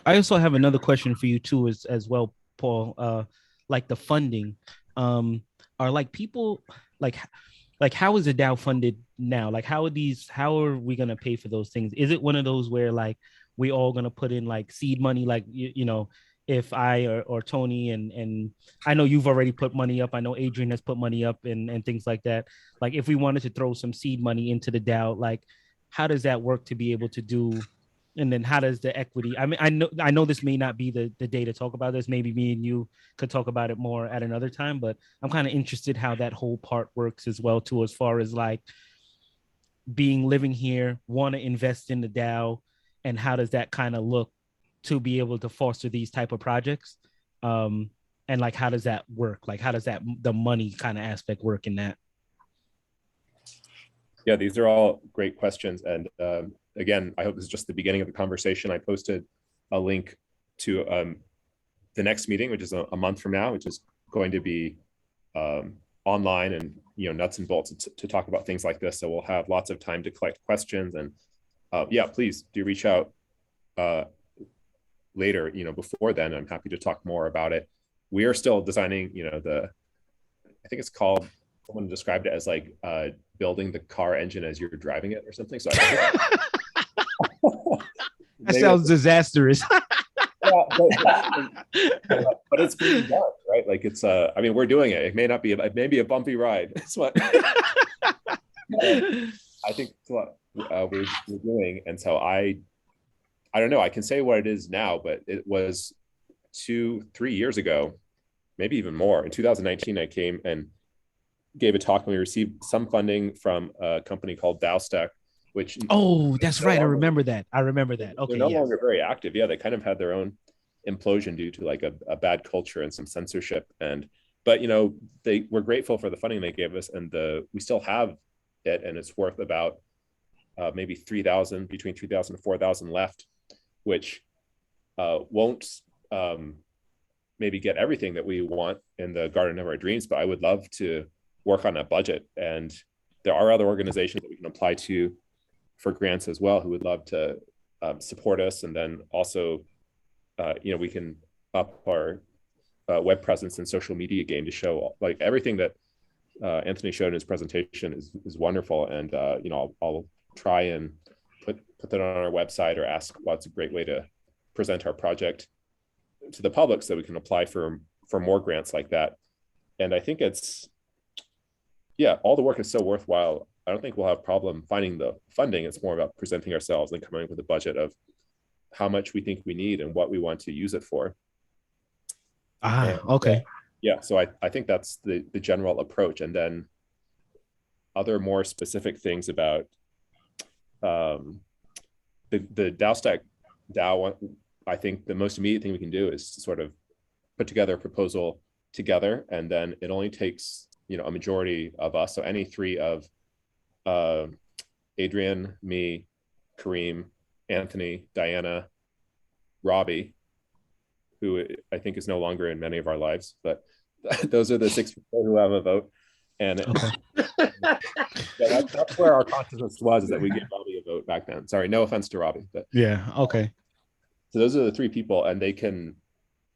also have another question for you too, as well, Paul. Like the funding, are like people like how is the DAO funded now? Like how are we going to pay for those things? Is it one of those where like we all going to put in like seed money? Like, if I or Tony and I know you've already put money up. I know Adrian has put money up and things like that. Like if we wanted to throw some seed money into the DAO, like how does that work to be able to do? And then how does the equity, I mean, I know this may not be the day to talk about this. Maybe me and you could talk about it more at another time, but I'm kind of interested how that whole part works as well too, as far as like living here, want to invest in the DAO, and how does that kind of look to be able to foster these type of projects? And like, how does that work? Like, how does the money kind of aspect work in that? Yeah, these are all great questions. And again, I hope this is just the beginning of the conversation. I posted a link to the next meeting, which is a month from now, which is going to be online and nuts and bolts to talk about things like this. So we'll have lots of time to collect questions. And please do reach out later. Before then, I'm happy to talk more about it. We are still designing. I think it's called. Someone described it as like building the car engine as you're driving it or something. So that sounds disastrous. but it's being done, right? Like it's I mean, we're doing it. It may be a bumpy ride. That's what I think it's what we're doing. And so I don't know. I can say what it is now, but it was 2-3 years ago. maybe even more. In 2019, I came and gave a talk, and we received some funding from a company called Dowstack, which Oh, that's no right. I longer- remember that. I remember that. they're Okay, no yes. longer very active. Yeah, they kind of had their own implosion due to like a bad culture and some censorship. But we're grateful for the funding they gave us, and we still have it, and it's worth about maybe between 3,000 and 4,000 left, which won't maybe get everything that we want in the garden of our dreams, but I would love to work on a budget. And there are other organizations that we can apply to for grants as well who would love to support us. And then also, we can up our web presence and social media game to show like everything that Anthony showed in his presentation is wonderful. And I'll try and put that on our website or ask what's a great way to present our project to the public so we can apply for more grants like that. And I think all the work is so worthwhile. I don't think we'll have a problem finding the funding. It's more about presenting ourselves and coming up with a budget of how much we think we need and what we want to use it for. Okay. So I think that's the general approach. And then other more specific things about the Dowstack DAO, I think the most immediate thing we can do is to sort of put together a proposal together, and then it only takes a majority of us. So any three of Adrian, me, Kareem, Anthony, Diana, Robbie, who I think is no longer in many of our lives, but those are the 6 people who have a vote. And that's where our consciousness was, is that we gave Robbie a vote back then. Sorry, no offense to Robbie, but yeah, okay. So those are the 3 people, and they can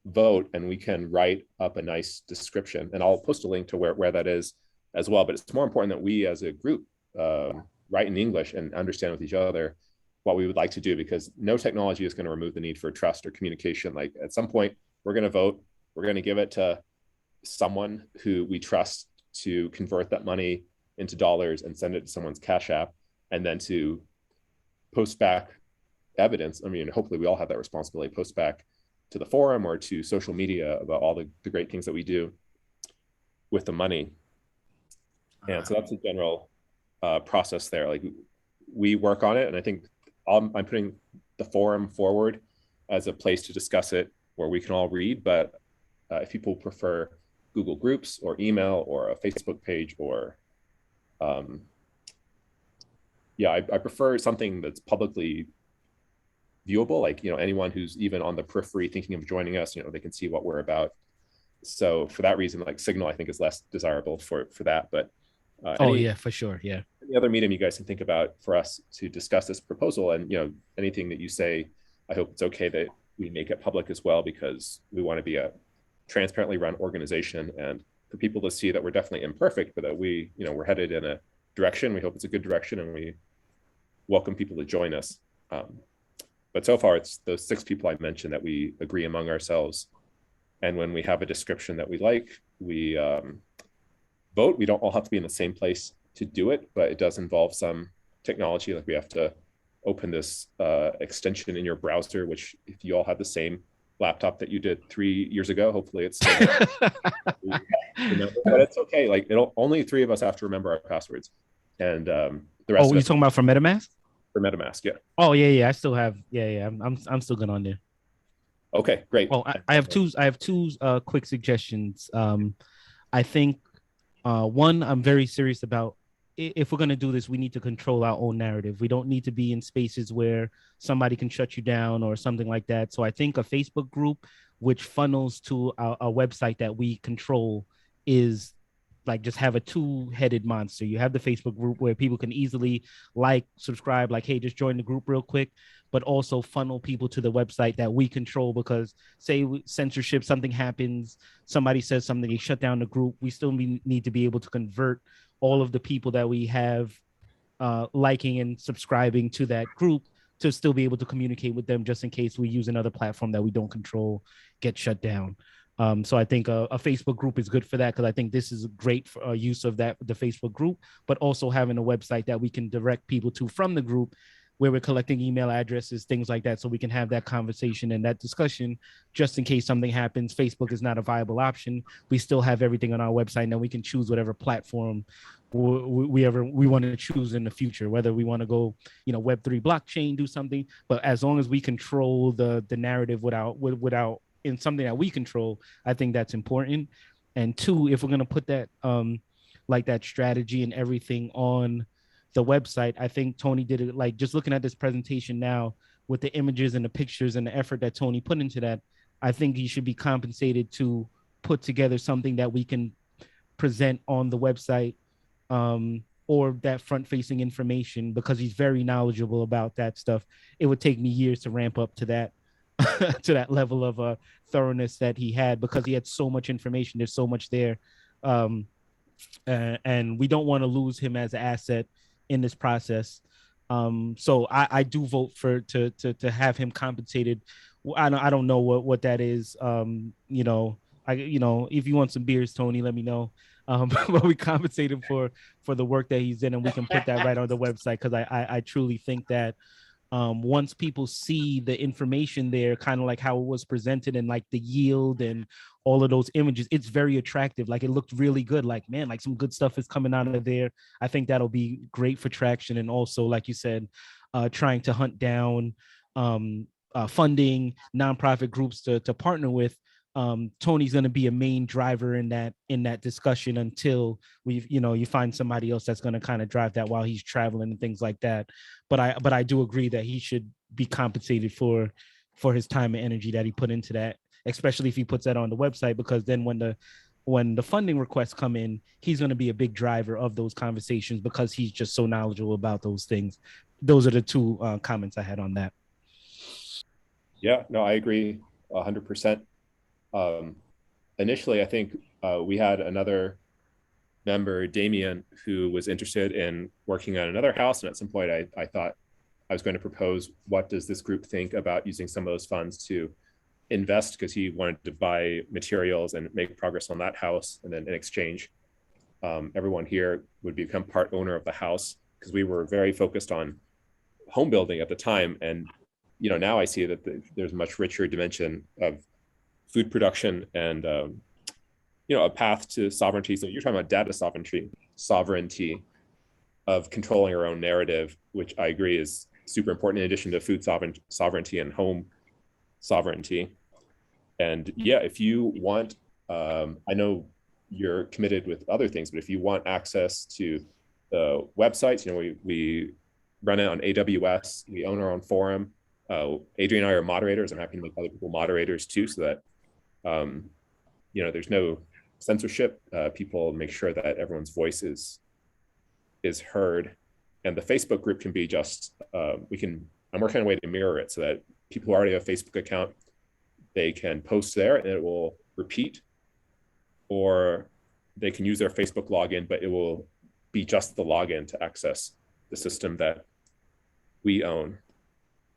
vote, and we can write up a nice description. And I'll post a link to where that is as well. But it's more important that we as a group write in English and understand with each other what we would like to do, because no technology is going to remove the need for trust or communication. Like at some point, we're going to vote, we're going to give it to someone who we trust to convert that money into dollars and send it to someone's Cash App, and then to post back evidence. I mean, hopefully we all have that responsibility, post back to the forum or to social media about all the great things that we do with the money. And so that's a general process there. Like we work on it, and I think I'm putting the forum forward as a place to discuss it where we can all read. But if people prefer Google Groups or email or a Facebook page or I prefer something that's publicly viewable, like anyone who's even on the periphery thinking of joining us, they can see what we're about. So for that reason, like Signal I think is less desirable for that. But For sure, yeah. Any other medium you guys can think about for us to discuss this proposal, and anything that you say, I hope it's okay that we make it public as well, because we want to be a transparently run organization, and for people to see that we're definitely imperfect, but that we we're headed in a direction. We hope it's a good direction, and we welcome people to join us. But so far, it's those 6 people I mentioned that we agree among ourselves. And when we have a description that we like, we vote. We don't all have to be in the same place to do it, but it does involve some technology. Like we have to open this extension in your browser, which if you all have the same laptop that you did 3 years ago, hopefully it's but it's okay. Like only 3 of us have to remember our passwords, and the rest. Oh, you talking about for MetaMask? For MetaMask, yeah. Oh yeah. I still have. Yeah. I'm still good on there. Okay, great. Oh, I have two quick suggestions. I think one, I'm very serious about, if we're going to do this, we need to control our own narrative. We don't need to be in spaces where somebody can shut you down or something like that. So I think a Facebook group which funnels to a website that we control is like just have a 2-headed monster. You have the Facebook group where people can easily subscribe, like, hey, just join the group real quick, but also funnel people to the website that we control, because say censorship, something happens, somebody says something, they shut down the group. We still need to be able to convert all of the people that we have liking and subscribing to that group to still be able to communicate with them, just in case we use another platform that we don't control get shut down. So I think a Facebook group is good for that, because I think this is a great use of the Facebook group, but also having a website that we can direct people to from the group where we're collecting email addresses, things like that, so we can have that conversation and that discussion just in case something happens. Facebook is not a viable option. We still have everything on our website, and then we can choose whatever platform we want to choose in the future, whether we want to go, Web3 blockchain, do something. But as long as we control the narrative without in something that we control, I think that's important. And two, if we're going to put that like that strategy and everything on the website, I think Tony did it. Like, just looking at this presentation now with the images and the pictures and the effort that Tony put into that, I think he should be compensated to put together something that we can present on the website, or that front-facing information, because he's very knowledgeable about that stuff. It would take me years to ramp up to that to that level of thoroughness that he had, because he had so much information. There's so much there, and we don't want to lose him as an asset in this process. So I do vote to have him compensated. I don't know what that is. If you want some beers, Tony, let me know. But we compensate him for the work that he's in, and we can put that right on the website, because I truly think that once people see the information there, kind of like how it was presented, and like the yield and all of those images, it's very attractive. Like, it looked really good. Like, man, like some good stuff is coming out of there. I think that'll be great for traction. And also, like you said, trying to hunt down funding, nonprofit groups to partner with. Tony's going to be a main driver in that discussion until you find somebody else that's going to kind of drive that while he's traveling and things like that. But I do agree that he should be compensated for his time and energy that he put into that, especially if he puts that on the website, because then when the funding requests come in, he's going to be a big driver of those conversations, because he's just so knowledgeable about those things. Those are the two comments I had on that. Yeah, no, I agree 100%. Initially, I think we had another member, Damien, who was interested in working on another house. And at some point, I thought I was going to propose, what does this group think about using some of those funds to invest, because he wanted to buy materials and make progress on that house. And then in exchange, everyone here would become part owner of the house, because we were very focused on home building at the time. And, now I see that there's a much richer dimension of food production and, a path to sovereignty. So you're talking about data sovereignty of controlling our own narrative, which I agree is super important, in addition to food sovereignty and home sovereignty. And yeah, if you want, I know you're committed with other things, but if you want access to the websites, we run it on AWS, we own our own forum. Adrian and I are moderators. I'm happy to make other people moderators too, so that there's no censorship. People make sure that everyone's voice is heard. And the Facebook group can be just, I'm working on a way to mirror it so that people who already have a Facebook account, they can post there and it will repeat, or they can use their Facebook login, but it will be just the login to access the system that we own.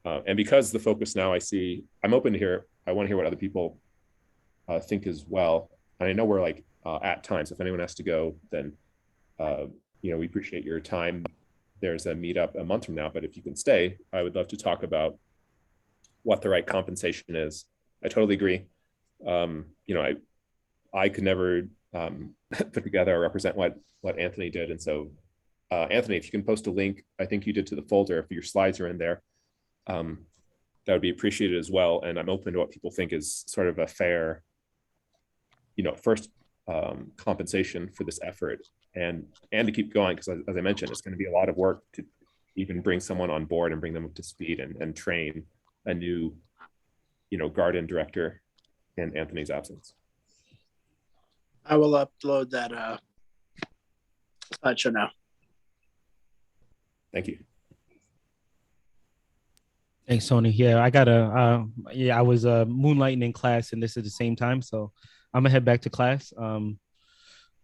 And because the focus now, I'm open to hear, I want to hear what other people think as well. And I know we're at times, if anyone has to go, then, we appreciate your time. There's a meetup a month from now, but if you can stay, I would love to talk about what the right compensation is. I totally agree. I could never put together or represent what Anthony did. And so, Anthony, if you can post a link, I think you did, to the folder, if your slides are in there, that would be appreciated as well. And I'm open to what people think is sort of a fair, first compensation for this effort, and to keep going, because as I mentioned, it's going to be a lot of work to even bring someone on board and bring them up to speed and train a new, garden director in Anthony's absence. I will upload that slideshow now. Thank you. Thanks, Tony. Yeah, I was moonlighting in class and this at the same time, so I'm gonna head back to class.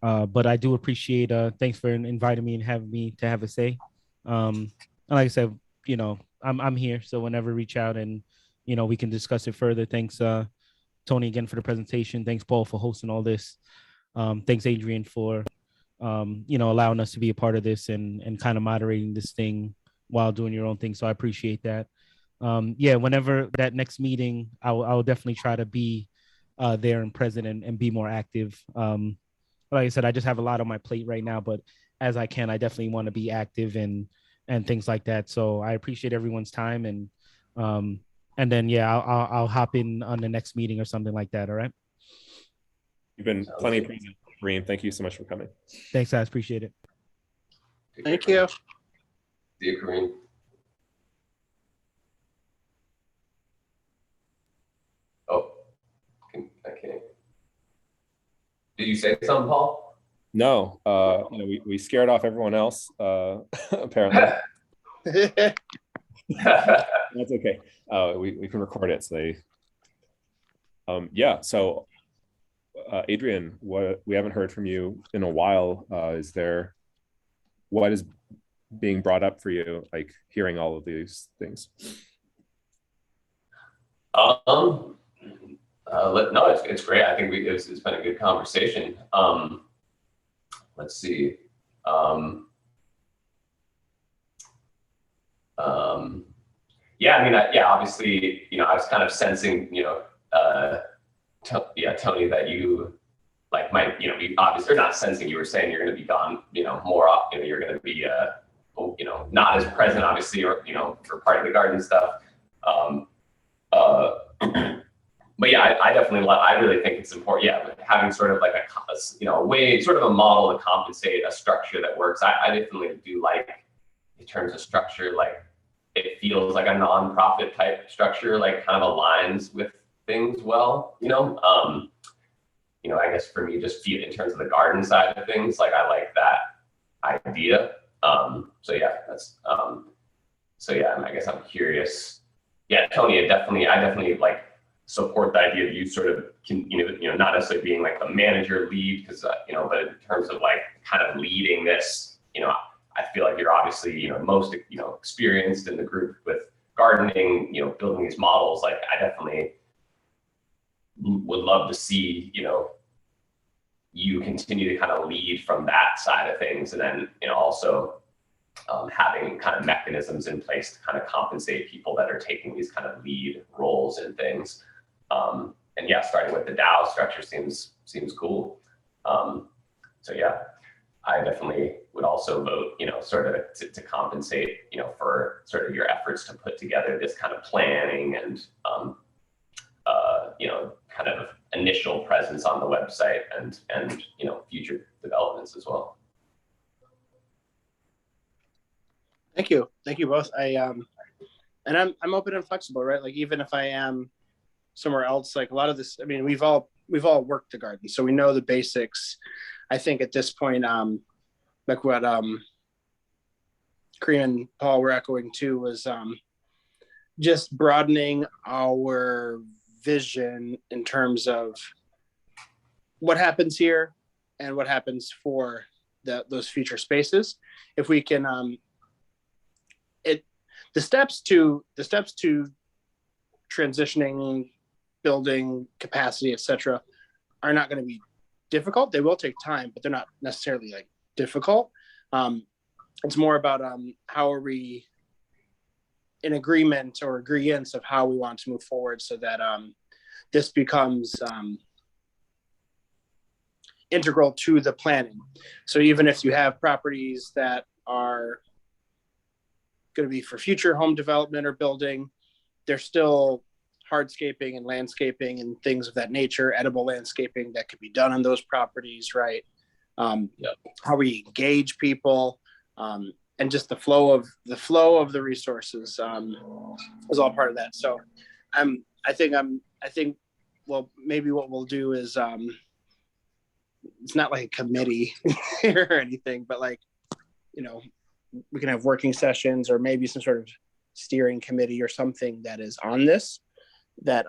But I do appreciate, thanks for inviting me and having me to have a say. And like I said, I'm here, so whenever reach out and, we can discuss it further. Thanks, Tony, again, for the presentation. Thanks, Paul, for hosting all this. Thanks, Adrian, for, allowing us to be a part of this and kind of moderating this thing while doing your own thing. So I appreciate that. Yeah, whenever that next meeting, I will definitely try to be there and present and be more active. Like I said, I just have a lot on my plate right now, but as I can, I definitely want to be active and things like that. So I appreciate everyone's time and then yeah, I'll hop in on the next meeting or something like that. All right. You've been plenty present, Kareem. Thank you so much for coming. Thanks, guys. Appreciate it. Thank you. See you, Kareem. Oh, I can't. Did you say something, Paul? No, we scared off everyone else, apparently. That's okay. We can record it. So yeah. So Adrian, what we haven't heard from you in a while. What is being brought up for you, like hearing all of these things? No, it's great. I think it's been a good conversation. Let's see. Yeah, I mean, obviously, I was kind of sensing, Tony, that you might, be obvious, or not sensing, you were saying you're going to be gone, more often, you're going to be, not as present, obviously, or, for part of the garden stuff. But yeah, I really think it's important. Yeah, having sort of like a way, sort of a model to compensate, a structure that works. I definitely do like, in terms of structure, like it feels like a nonprofit type structure, like kind of aligns with things well. I guess for me, just in terms of the garden side of things, like I like that idea. So yeah, I guess I'm curious. Yeah, Tony, I definitely like support the idea that you sort of can, not necessarily being like the manager lead, because, but in terms of like kind of leading this, I feel like you're obviously, most, experienced in the group with gardening, building these models. Like I definitely would love to see, you continue to kind of lead from that side of things. And then, also having kind of mechanisms in place to kind of compensate people that are taking these kind of lead roles in things. And yeah, starting with the DAO structure seems cool. So yeah, I definitely would also vote, sort of to compensate, for sort of your efforts to put together this kind of planning and, kind of initial presence on the website and future developments as well. Thank you both. And I'm open and flexible, right? Like even if I am somewhere else, like a lot of this, I mean, we've all worked the garden, so we know the basics. I think at this point, like what Kareem and Paul were echoing too, was just broadening our vision in terms of what happens here and what happens for those future spaces. If we can, the steps to transitioning, building capacity, etc., are not going to be difficult. They will take time, but they're not necessarily like difficult. It's more about how are we in agreement or agreeance of how we want to move forward, so that this becomes integral to the planning. So even if you have properties that are going to be for future home development or building, there's still hardscaping and landscaping and things of that nature, edible landscaping that could be done on those properties, right? How we engage people, and just the flow of the resources is all part of that. So I think well, maybe what we'll do is it's not like a committee or anything, but like, we can have working sessions or maybe some sort of steering committee or something that is on this, that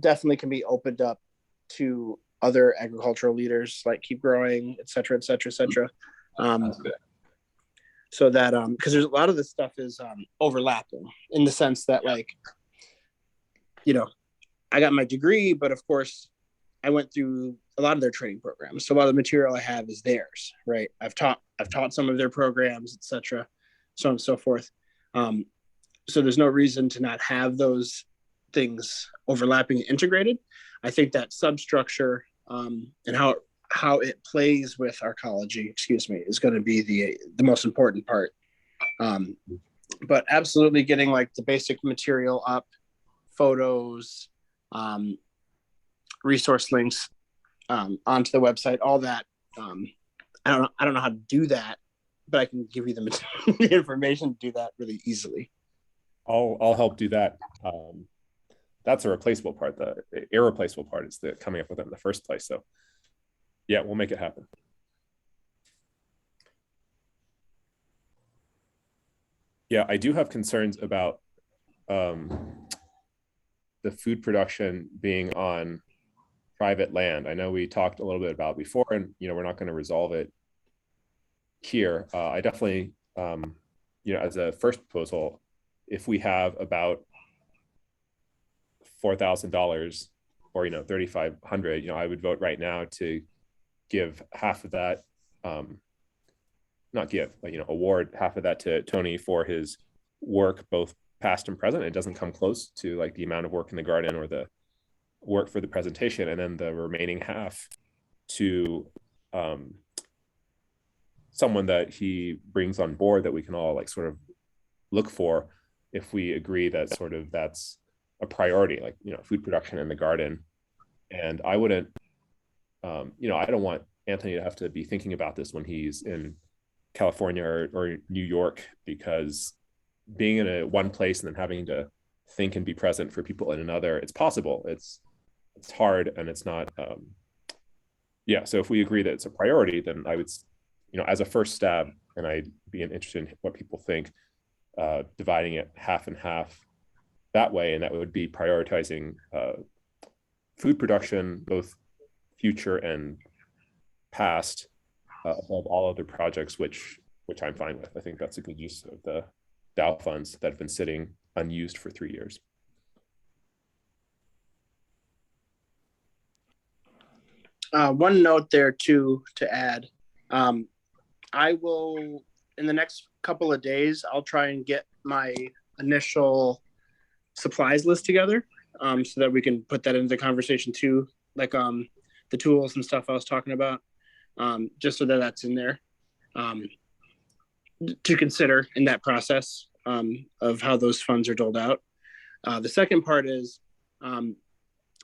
definitely can be opened up to other agricultural leaders, like Keep Growing, et cetera, et cetera, et cetera. So that, because there's a lot of this stuff is overlapping in the sense that, like, I got my degree, but of course I went through a lot of their training programs. So a lot of the material I have is theirs, right? I've taught some of their programs, et cetera, so on and so forth. So there's no reason to not have those things overlapping and integrated. I think that substructure and how it plays with Arcology, is going to be the most important part. But absolutely getting like the basic material up, photos, resource links onto the website, all that. I don't know how to do that, but I can give you the information to do that really easily. I'll help do that. That's a replaceable part. The irreplaceable part is the coming up with them in the first place. So yeah, we'll make it happen. Yeah, I do have concerns about the food production being on private land. I know we talked a little bit about before, and we're not going to resolve it here. I definitely, as a first proposal, if we have about $4,000 or $3,500, I would vote right now to give half of that, not give, but award half of that to Tony for his work, both past and present. It doesn't come close to like the amount of work in the garden or the work for the presentation, and then the remaining half to someone that he brings on board that we can all like sort of look for if we agree that sort of that's a priority, like food production in the garden. And I wouldn't I don't want Anthony to have to be thinking about this when he's in California or New York, because being in one place and then having to think and be present for people in another, it's possible, it's hard, and it's not so if we agree that it's a priority, then I would as a first stab, and I'd be interested in what people think, dividing it half and half that way, and that would be prioritizing food production, both future and past, above all other projects, which I'm fine with. I think that's a good use of the Dow funds that have been sitting unused for 3 years. One note there too to add. I will, in the next couple of days, I'll try and get my initial supplies list together, so that we can put that into the conversation too, like the tools and stuff I was talking about, just so that that's in there to consider in that process of how those funds are doled out. The second part is I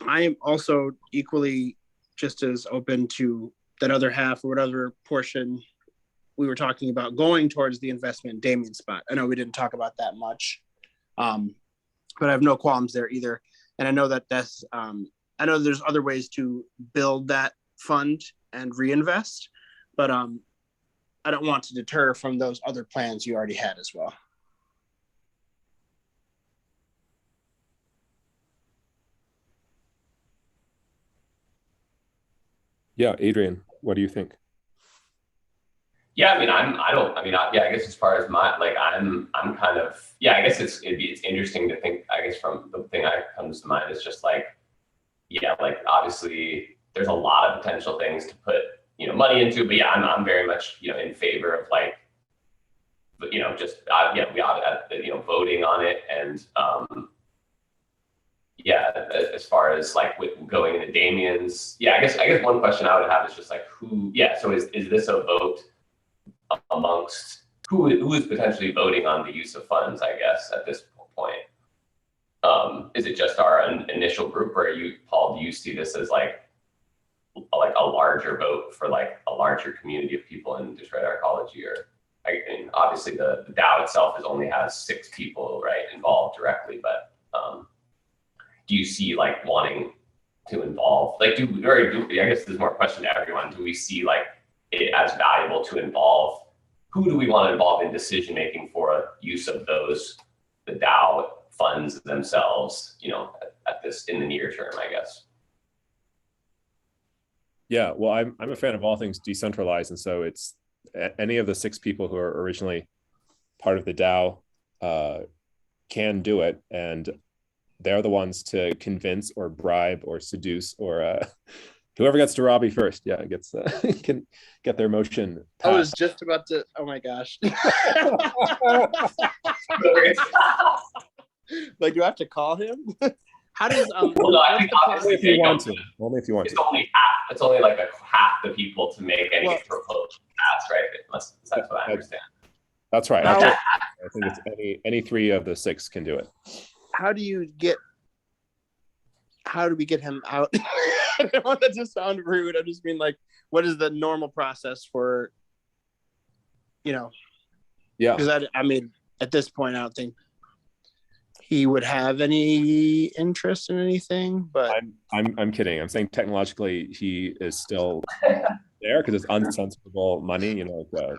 am also equally just as open to that other half or whatever portion we were talking about going towards the investment in Damien's spot. I know we didn't talk about that much, but I have no qualms there either. And I know that that's, I know there's other ways to build that fund and reinvest, but I don't want to deter from those other plans you already had as well. Yeah, Adrian, what do you think? Yeah, I mean, I guess as far as I'm kind of, I guess it's interesting to think, I guess from the thing that comes to mind is just like, obviously there's a lot of potential things to put, money into, but I'm very much, in favor of like, just, we ought to, voting on it. And, as far as like with going into Damien's, I guess one question I would have is just like so is this a vote amongst who is potentially voting on the use of funds, I guess, at this point? Is it just our initial group, or Paul, do you see this as like a larger vote for like a larger community of people in Detroit Arcology? Or obviously the DAO itself only has 6 people, right, involved directly, but do you see like wanting to involve, like I guess this is more a question to everyone, do we see like it as valuable to involve, who do we want to involve in decision making for use of the DAO funds themselves, at this in the near term, I guess? Yeah, well, I'm a fan of all things decentralized, and so it's any of the 6 people who are originally part of the DAO can do it, and they're the ones to convince or bribe or seduce or Whoever gets to Robbie first, gets can get their motion I was passed. just about to. Oh my gosh. Like, do I have to call him? How does Well, no, I think Only if you want to. Only if you want It's to. only half. It's only like half the people to make any Well- proposal pass, right? Unless that's what I understand. That's right. How- I think it's any 3 of the 6 can do it. How do we get him out? I don't want that to sound rude. I just mean, like, what is the normal process for, Yeah. because I mean, at this point, I don't think he would have any interest in anything, but I'm kidding. I'm saying technologically he is still there because it's unsensible money,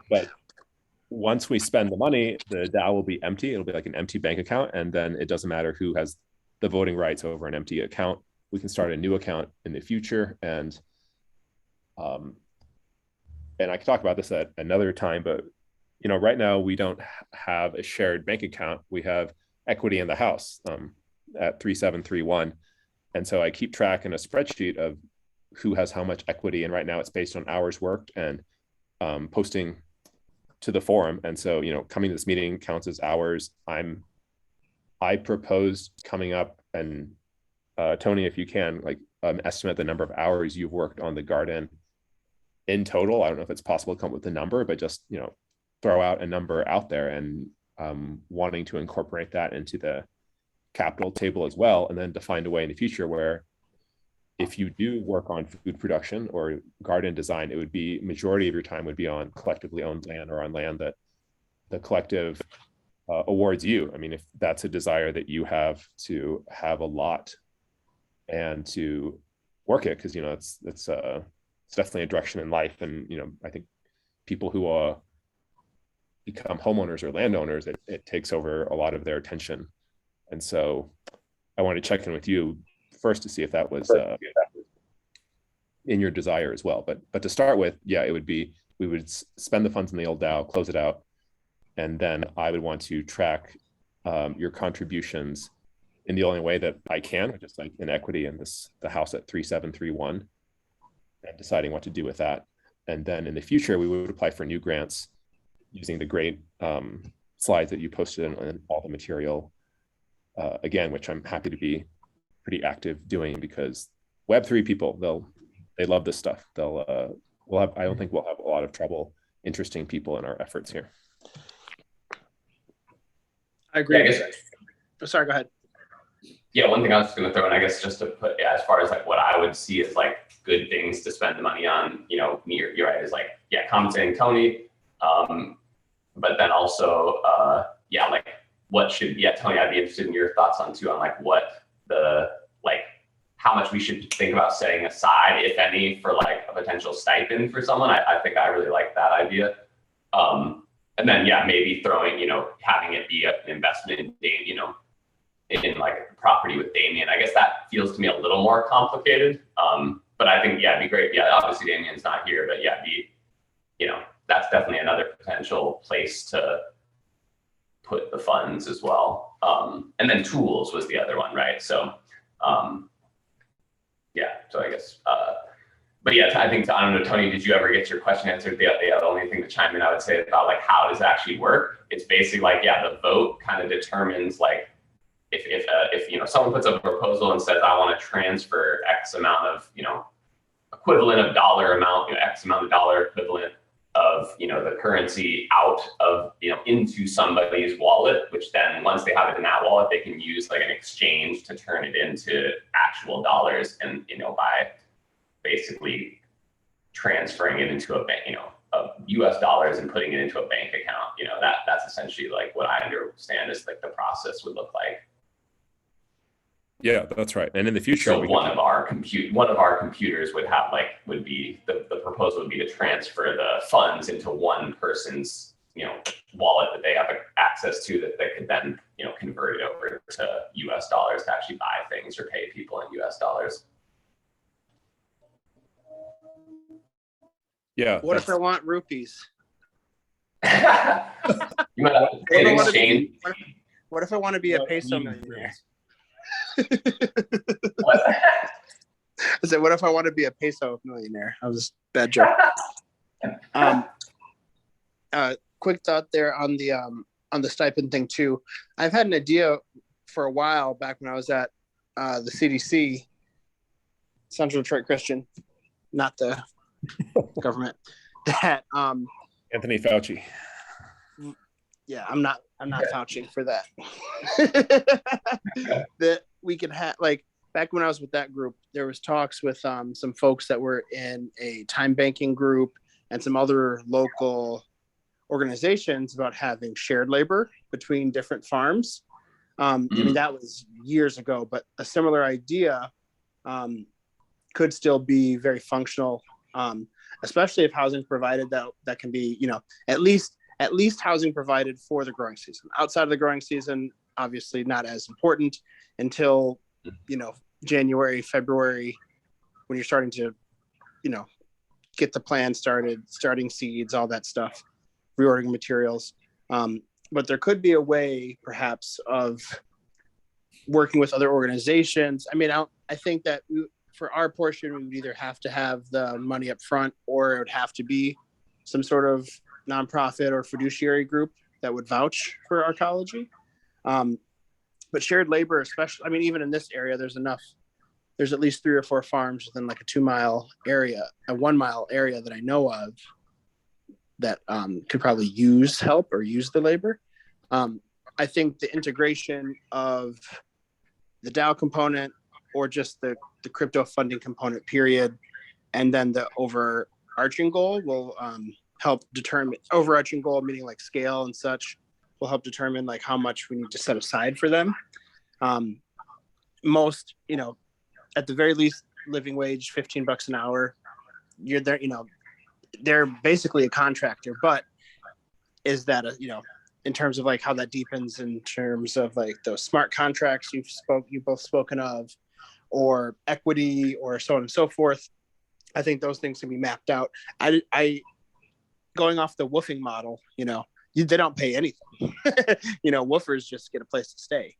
but once we spend the money, the DAO will be empty. It'll be like an empty bank account, and then it doesn't matter who has the voting rights over an empty account. We can start a new account in the future, and I can talk about this at another time, but right now we don't have a shared bank account. We have equity in the house at 3731, and so I keep track in a spreadsheet of who has how much equity, and right now it's based on hours worked and posting to the forum. And so coming to this meeting counts as hours. I propose coming up, and Tony, if you can, estimate the number of hours you've worked on the garden in total. I don't know if it's possible to come up with a number, but just throw out a number out there, and wanting to incorporate that into the capital table as well, and then to find a way in the future where if you do work on food production or garden design, it would be majority of your time would be on collectively owned land or on land that the collective awards you. I mean, if that's a desire that you have to have a lot and to work it, because it's definitely a direction in life. And I think people who become homeowners or landowners, it takes over a lot of their attention. And so I want to check in with you first to see if that was in your desire as well. But to start with, it would be, we would spend the funds in the old DAO, close it out, and then I would want to track your contributions in the only way that I can, which is like in equity in the house at 3731, and deciding what to do with that. And then in the future, we would apply for new grants using the great slides that you posted in all the material, again, which I'm happy to be pretty active doing, because Web3 people, they love this stuff. I don't think we'll have a lot of trouble interesting people in our efforts here. I agree. Yeah, Sorry, go ahead. Yeah, one thing I was just going to throw in, I guess, just to put, as far as what I would see as good things to spend the money on, you're right, is compensating Tony, but then also, what should, Tony, I'd be interested in your thoughts on too, on what the, how much we should think about setting aside, if any, for a potential stipend for someone. I think I really like that idea. And then, maybe throwing, having it be an investment in, in property with Damien. I guess that feels to me a little more complicated. But I think, it'd be great. Obviously Damien's not here, but that's definitely another potential place to put the funds as well. And then tools was the other one, right? So, so I guess, but I think, I don't know, Tony, did you ever get your question answered? The only thing to chime in, I would say, about how does it actually work? It's basically the vote kind of determines if someone puts up a proposal and says, I want to transfer X amount of, equivalent of dollar amount, X amount of dollar equivalent of, the currency out of, into somebody's wallet, which then once they have it in that wallet, they can use an exchange to turn it into actual dollars, and, by basically transferring it into a bank, of US dollars and putting it into a bank account, that's essentially what I understand is the process would look like. Yeah, that's right. And in the future, so one of our computers would have would be the proposal would be to transfer the funds into one person's wallet that they have access to, that they could then convert it over to US dollars to actually buy things or pay people in US dollars. Yeah. What if I want rupees? You might have to pay exchange. What if I want to be a peso millionaire? I said, what if I want to be a peso millionaire? I was bad joke. Quick thought there on the stipend thing too. I've had an idea for a while back when I was at the CDC, Central Detroit Christian, not the government. That Anthony Fauci. yeah, I'm not vouching for that. That we could have, like, back when I was with that group, there was talks with some folks that were in a time banking group and some other local organizations about having shared labor between different farms. I mean, that was years ago, but a similar idea could still be very functional, especially if housing is provided that can be, at least housing provided for the growing season. Outside of the growing season, obviously not as important until, January, February, when you're starting to, get the plan started, starting seeds, all that stuff, reordering materials. But there could be a way perhaps of working with other organizations. I mean, I think that for our portion, we would either have to have the money up front, or it would have to be some sort of nonprofit or fiduciary group that would vouch for Arcology. But shared labor, especially, I mean, even in this area, there's at least 3 or 4 farms within like a 2-mile area, a 1-mile area that I know of that could probably use help or use the labor. I think the integration of the DAO component, or just the crypto funding component period, and then the overarching goal will help determine, overarching goal meaning like scale and such, will help determine like how much we need to set aside for them. Most, at the very least, living wage, $15 an hour, you're there, they're basically a contractor. But is that in terms of like how that deepens in terms of like those smart contracts you've both spoken of, or equity, or so on and so forth? I think those things can be mapped out. I going off the woofing model, they don't pay anything. Woofers just get a place to stay.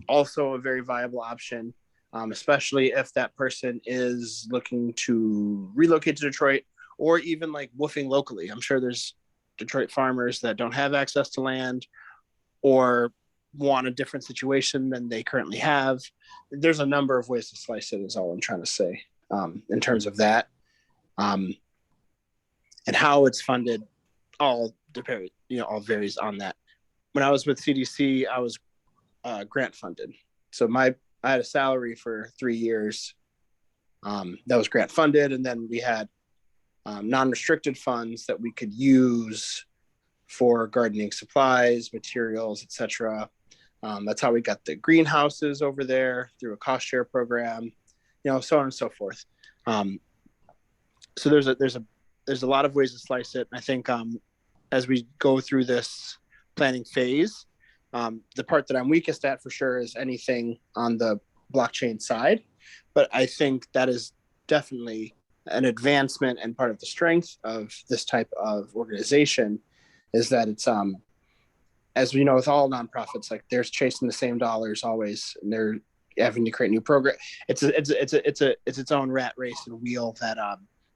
Also a very viable option, especially if that person is looking to relocate to Detroit, or even like woofing locally. I'm sure there's Detroit farmers that don't have access to land, or want a different situation than they currently have. There's a number of ways to slice it, is all I'm trying to say, in terms of that. And how it's funded all varies on that. When I was with CDC, I was grant funded. So I had a salary for 3 years that was grant funded. And then we had non-restricted funds that we could use for gardening supplies, materials, etc. That's how we got the greenhouses over there through a cost share program, so on and so forth. So there's a lot of ways to slice it. I think as we go through this planning phase, the part that I'm weakest at for sure is anything on the blockchain side. But I think that is definitely an advancement, and part of the strength of this type of organization is that it's as we know with all nonprofits, like they're chasing the same dollars always, and they're having to create new program. It's its own rat race and wheel that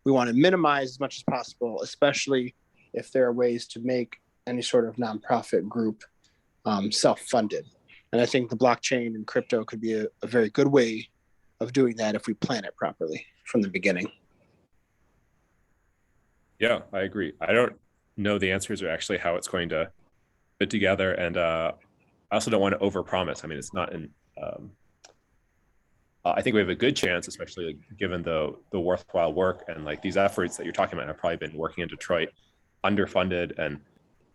we want to minimize as much as possible, especially if there are ways to make any sort of nonprofit group self-funded. And I think the blockchain and crypto could be a very good way of doing that if we plan it properly from the beginning. Yeah, I agree. I don't know the answers, or actually how it's going to fit together. And I also don't want to overpromise. I mean, it's not in, I think we have a good chance, especially given the worthwhile work and like these efforts that you're talking about have probably been working in Detroit underfunded and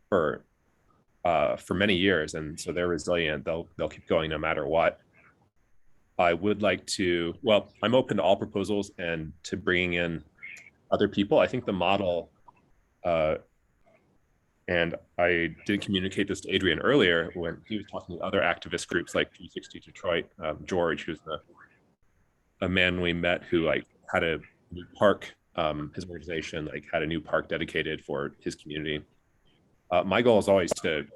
for many years. And so they're resilient. They'll keep going no matter what. I would like to, I'm open to all proposals and to bringing in other people. I think the model, and I did communicate this to Adrian earlier when he was talking to other activist groups like 360 Detroit, George, who's a man we met who had a new park, his organization had a new park dedicated for his community. My goal is always to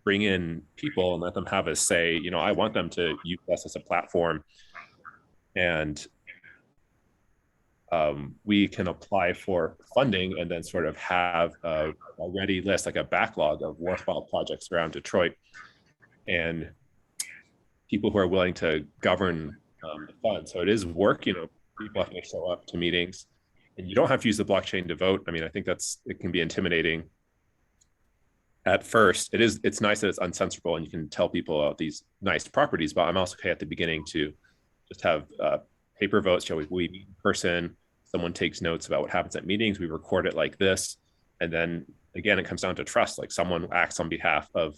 bring in people and let them have a say. I want them to use us as a platform and we can apply for funding and then sort of have a ready list, like a backlog of worthwhile projects around Detroit, and people who are willing to govern the fund. So it is work, people have to show up to meetings, and you don't have to use the blockchain to vote. I mean, I think it can be intimidating at first. It's nice that it's uncensorable and you can tell people about these nice properties, but I'm also okay at the beginning to just have paper votes. We meet in person, someone takes notes about what happens at meetings, we record it like this, and then again, it comes down to trust. Like someone acts on behalf of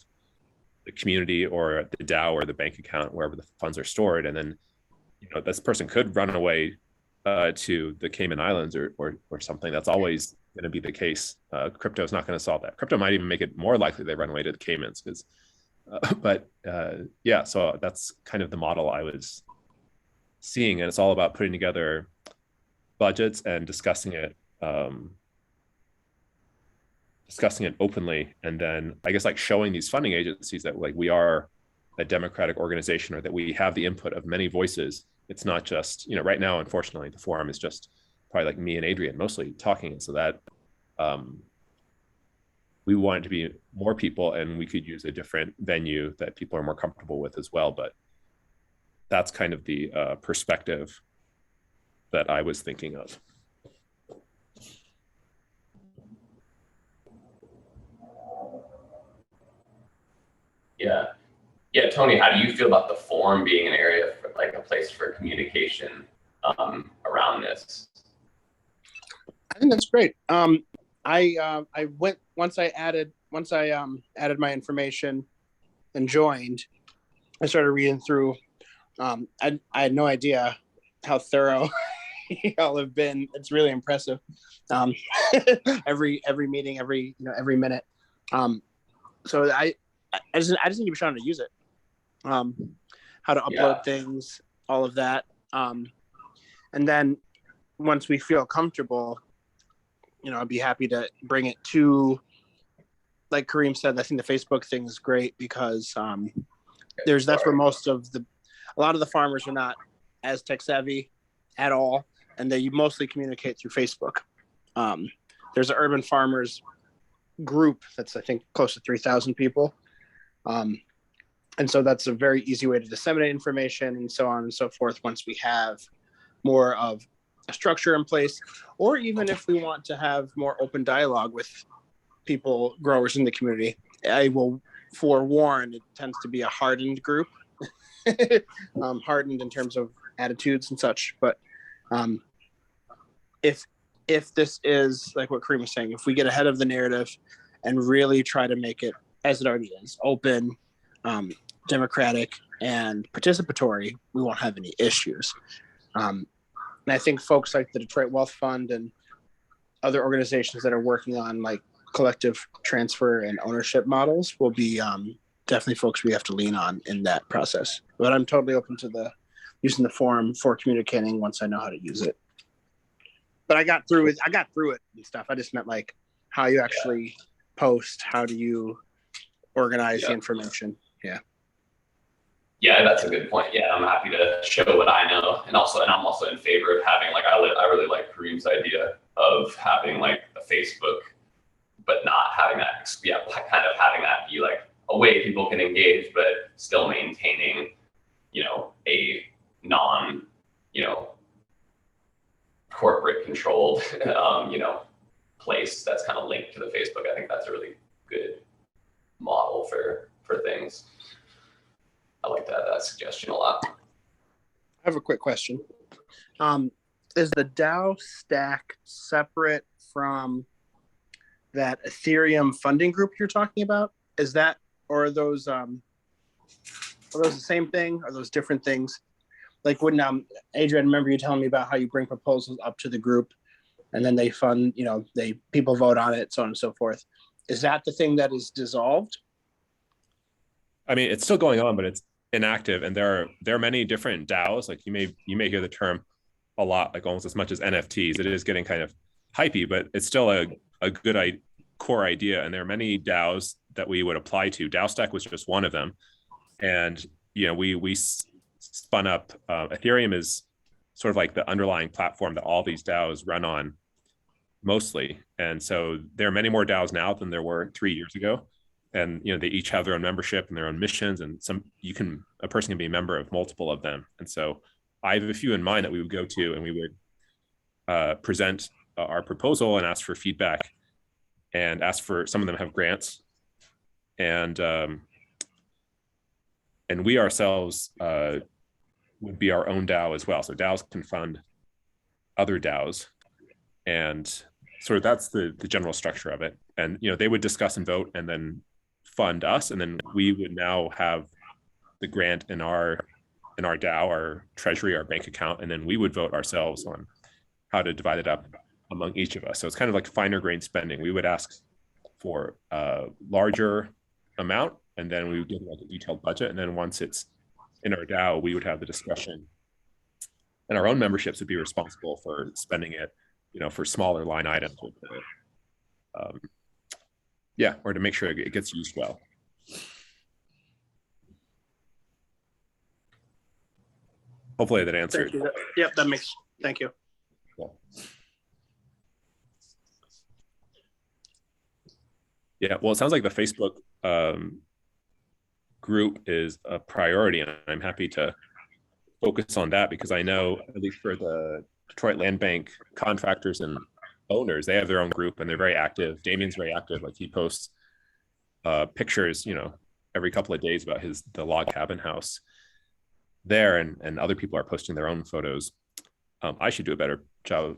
the community or the DAO or the bank account, wherever the funds are stored, and then this person could run away to the Cayman Islands or something. That's always going to be the case. Crypto is not going to solve that. Crypto might even make it more likely they run away to the Caymans, because yeah, so that's kind of the model I was seeing, and it's all about putting together budgets and discussing it openly, and then I guess like showing these funding agencies that like we are a democratic organization, or that we have the input of many voices. It's not just, right now, unfortunately, the forum is just probably like me and Adrian mostly talking, so that we want it to be more people, and we could use a different venue that people are more comfortable with as well. But that's kind of the perspective that I was thinking of. Yeah, Tony, how do you feel about the forum being an area for like a place for communication around this? I think that's great. I went once I added my information and joined. I started reading through. I had no idea how thorough y'all have been. It's really impressive. Every meeting, every minute. So I just need to be trying to use it. How to upload things, all of that. And then once we feel comfortable, I'd be happy to bring it to, like Kareem said, I think the Facebook thing is great because that's where a lot of the farmers are not as tech savvy at all, and they mostly communicate through Facebook. There's an urban farmers group that's, I think, close to 3,000 people. And so that's a very easy way to disseminate information and so on and so forth once we have more of a structure in place, or even if we want to have more open dialogue with people, growers in the community. I will forewarn, it tends to be a hardened group, hardened in terms of attitudes and such. But if this is like what Kareem was saying, if we get ahead of the narrative and really try to make it, as it already is, open, democratic, and participatory, we won't have any issues. And I think folks like the Detroit Wealth Fund and other organizations that are working on like collective transfer and ownership models will be definitely folks we have to lean on in that process. But I'm totally open to using the forum for communicating once I know how to use it. But I got through it and stuff. I just meant like how you actually post, how do you organize the information? Yeah, that's a good point. Yeah, I'm happy to show what I know, and I'm also in favor of having like I really like Kareem's idea of having like a Facebook, but not having that. Kind of having that be like a way people can engage, but still maintaining, a non, corporate controlled, place that's kind of linked to the Facebook. I think that's a really good model for things. I like that suggestion a lot. I have a quick question. Is the DAO stack separate from that Ethereum funding group you're talking about? Is that, or are those the same thing? Are those different things? Like when Adrian, remember you telling me about how you bring proposals up to the group and then they fund, people vote on it, so on and so forth. Is that the thing that is dissolved? I mean, it's still going on, but it's inactive, and there are many different DAOs. Like you may hear the term a lot, like almost as much as NFTs. It is getting kind of hypey, but it's still a good core idea. And there are many DAOs that we would apply to. DAOstack was just one of them, and we spun up. Ethereum is sort of like the underlying platform that all these DAOs run on mostly. And so there are many more DAOs now than there were 3 years ago. And they each have their own membership and their own missions, and a person can be a member of multiple of them. And so I have a few in mind that we would go to, and we would present our proposal and ask for feedback, and ask for, some of them have grants, and we ourselves would be our own DAO as well. So DAOs can fund other DAOs, and sort of that's the general structure of it. And they would discuss and vote, and then fund us, and then we would now have the grant in our DAO, our treasury, our bank account, and then we would vote ourselves on how to divide it up among each of us. So it's kind of like finer grained spending. We would ask for a larger amount, and then we would give like a detailed budget, and then once it's in our DAO, we would have the discussion, and our own memberships would be responsible for spending it, for smaller line items, or to make sure it gets used well. Hopefully that answered. Thank you. Yep, that makes. Thank you. Cool. Yeah, well, it sounds like the Facebook group is a priority, and I'm happy to focus on that, because I know, at least for the Detroit Land Bank contractors and owners, they have their own group, and they're very active. Damien's very active. Like, he posts pictures, every couple of days about the log cabin house there, and other people are posting their own photos. I should do a better job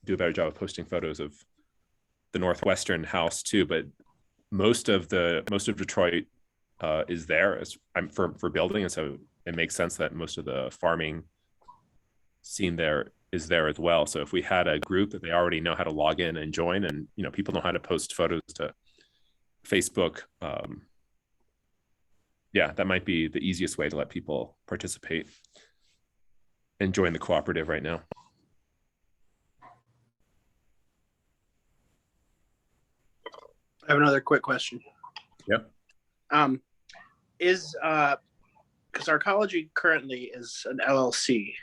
of posting photos of the Northwestern house too, but most of Detroit is there as for building, and so it makes sense that most of the farming scene there is there as well. So if we had a group that they already know how to log in and join, and people know how to post photos to Facebook, that might be the easiest way to let people participate and join the cooperative right now. I have another quick question. Yeah. Because Arcology currently is an LLC,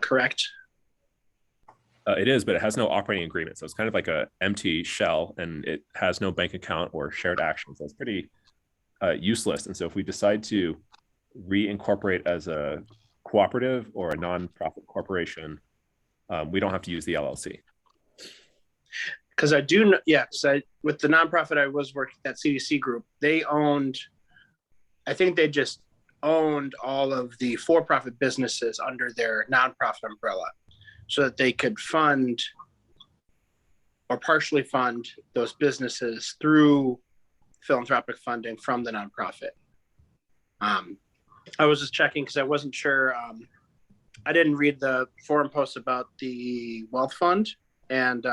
correct? It is, but it has no operating agreement. So it's kind of like a empty shell, and it has no bank account or shared actions. So it's pretty useless. And so if we decide to reincorporate as a cooperative or a nonprofit corporation, we don't have to use the LLC. Because I do know, with the nonprofit I was working at, CDC group, I think they just owned all of the for-profit businesses under their nonprofit umbrella, so that they could fund or partially fund those businesses through philanthropic funding from the nonprofit. I was just checking because I wasn't sure. I didn't read the forum post about the wealth fund and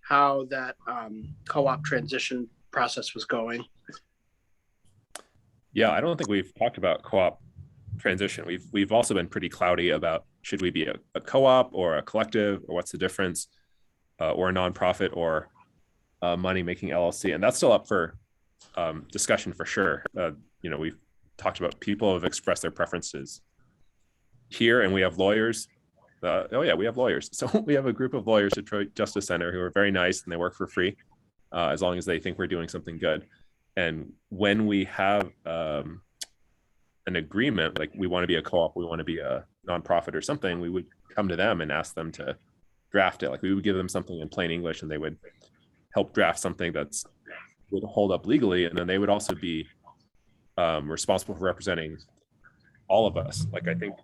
how that co-op transition process was going. Yeah, I don't think we've talked about co-op transition. We've also been pretty cloudy about, should we be a co-op or a collective, or what's the difference, or a nonprofit or a money-making LLC, and that's still up for discussion for sure. We've talked about, people have expressed their preferences here, and we have lawyers. We have lawyers. So we have a group of lawyers at Detroit Justice Center who are very nice, and they work for free as long as they think we're doing something good. And when we have an agreement, like we want to be a co-op, we want to be a nonprofit or something, we would come to them and ask them to draft it. Like, we would give them something in plain English, and they would help draft something that's would hold up legally, and then they would also be responsible for representing all of us. Like, I think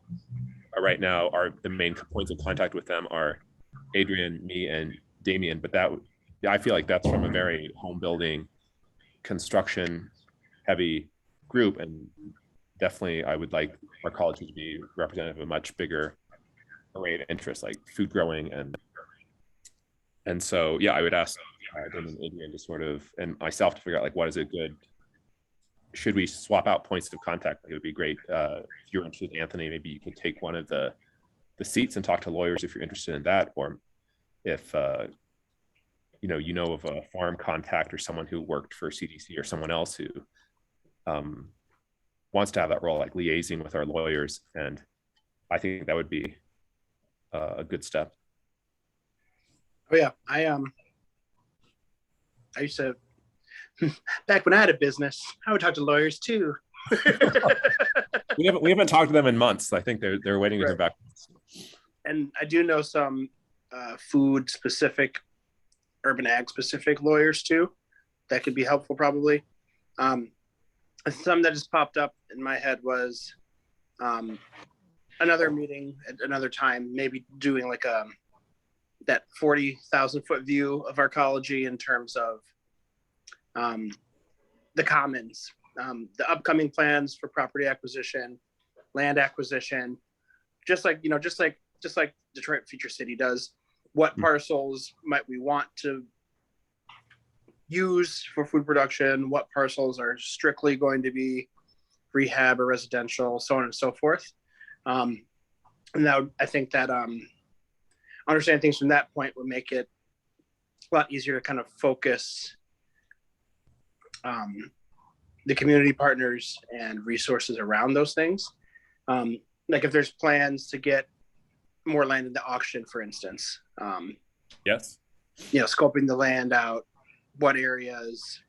right now the main points of contact with them are Adrian, me, and Damien, but I feel like that's from a very home building, construction heavy group, and definitely I would like Arcology to be representative of a much bigger array of interests, like food growing, and so I would ask Damien and Adrian to sort of, and myself, to figure out, like, what is a good, should we swap out points of contact? Like, it would be great if you're interested, Anthony, maybe you could take one of the seats and talk to lawyers if you're interested in that, or if you know of a farm contact or someone who worked for CDC or someone else who wants to have that role, like liaising with our lawyers. And I think that would be a good step. Oh yeah, I used to back when I had a business, I would talk to lawyers too. We haven't talked to them in months. I think they're waiting to hear back. And I do know some food specific, urban ag specific lawyers too. That could be helpful probably. Some that just popped up in my head was another meeting at another time, maybe doing like that 40,000 foot view of Arcology in terms of the commons, the upcoming plans for property acquisition, land acquisition, just like Detroit Future City does. What parcels might we want to use for food production? What parcels are strictly going to be rehab or residential, so on and so forth. And I think that understanding things from that point would make it a lot easier to kind of focus the community partners and resources around those things. Like if there's plans to get more land in the auction, for instance. Yes. Scoping the land out, what areas,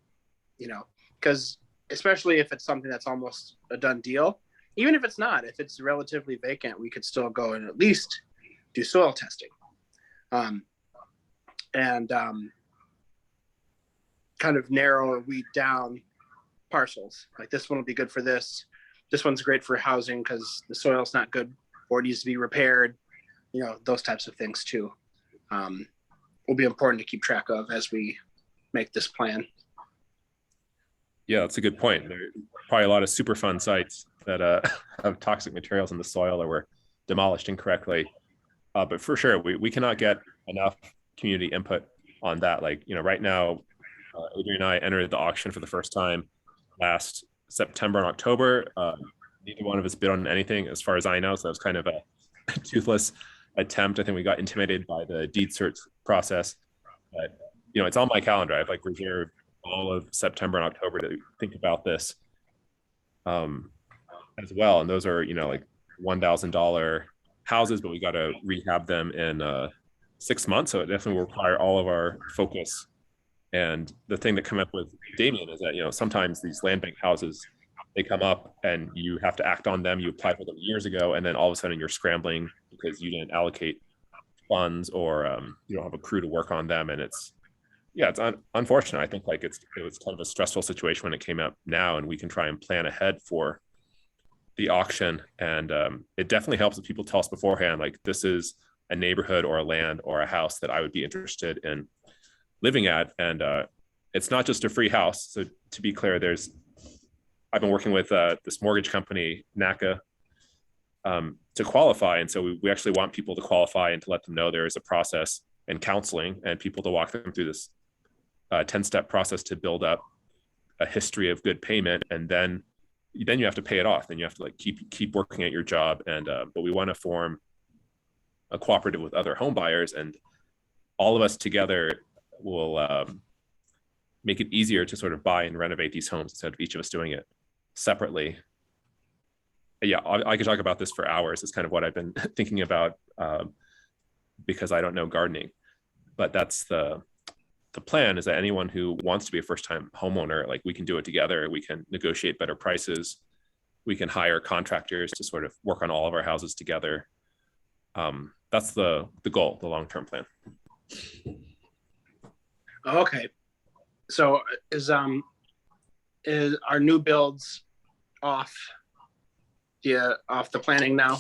because especially if it's something that's almost a done deal, even if it's not, if it's relatively vacant, we could still go and at least do soil testing. And kind of narrow or weed down parcels. Like this one will be good for this. This one's great for housing because the soil's not good or it needs to be repaired. Those types of things too will be important to keep track of as we make this plan. Yeah, that's a good point. There are probably a lot of Superfund sites that have toxic materials in the soil or were demolished incorrectly. But for sure, we cannot get enough community input on that. Like, right now, Adrian and I entered the auction for the first time last September and October. Neither one of us bid on anything as far as I know. So that was kind of a toothless attempt. I think we got intimidated by the deed search process. But, it's on my calendar. I've reserved all of September and October to think about this as well. And those are, $1,000 houses, but we got to rehab them in 6 months. So it definitely will require all of our focus. And the thing that came up with Damien is that, sometimes these land bank houses, they come up and you have to act on them. You applied for them years ago, and then all of a sudden you're scrambling because you didn't allocate funds or you don't have a crew to work on them. And it's unfortunate. I think it was kind of a stressful situation when it came up now, and we can try and plan ahead for the auction. And it definitely helps if people tell us beforehand, like, this is a neighborhood or a land or a house that I would be interested in living at. And it's not just a free house. So to be clear, I've been working with this mortgage company, NACA, to qualify. And so we actually want people to qualify and to let them know there is a process and counseling and people to walk them through this 10-step process to build up a history of good payment. And then you have to pay it off. Then you have to keep working at your job. And but we want to form a cooperative with other home buyers, and all of us together will make it easier to sort of buy and renovate these homes instead of each of us doing it separately. Yeah, I could talk about this for hours. It's kind of what I've been thinking about because I don't know gardening, but that's the plan, is that anyone who wants to be a first-time homeowner, we can do it together. We can negotiate better prices. We can hire contractors to sort of work on all of our houses together. That's the goal, the long-term plan. Okay. So is our new builds off the planning now?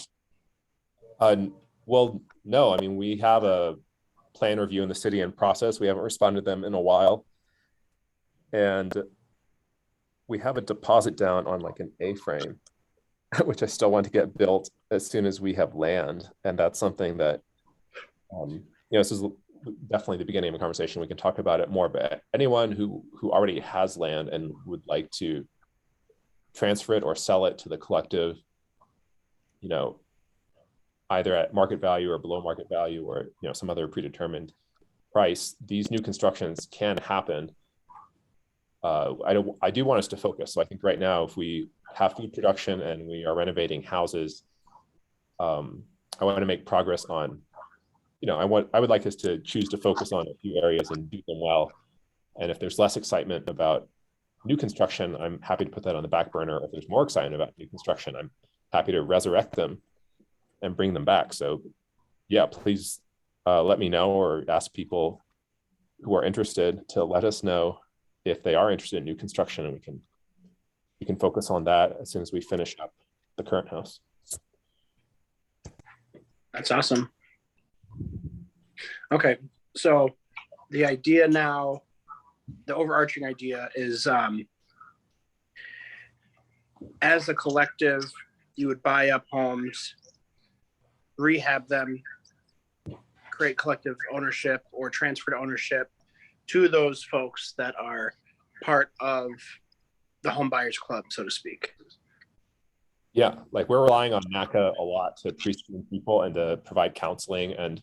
Well, no. I mean, we have a plan review in the city in process. We haven't responded to them in a while. And we have a deposit down on an A-frame, which I still want to get built as soon as we have land. And that's something that, this is definitely the beginning of a conversation. We can talk about it more, but anyone who already has land and would like to transfer it or sell it to the collective, either at market value or below market value or some other predetermined price, these new constructions can happen. I do want us to focus. So I think right now, if we have food production and we are renovating houses, I want to make progress on I would like us to choose to focus on a few areas and do them well. And if there's less excitement about new construction, I'm happy to put that on the back burner. If there's more excitement about new construction, I'm happy to resurrect them and bring them back. So yeah, please let me know, or ask people who are interested to let us know if they are interested in new construction, and we can focus on that as soon as we finish up the current house. That's awesome. Okay, so the idea now, the overarching idea is, as a collective, you would buy up homes, rehab them, create collective ownership or transfer to ownership to those folks that are part of the home buyers club, so to speak. Yeah, like we're relying on NACA a lot to pre-screen people and to provide counseling. And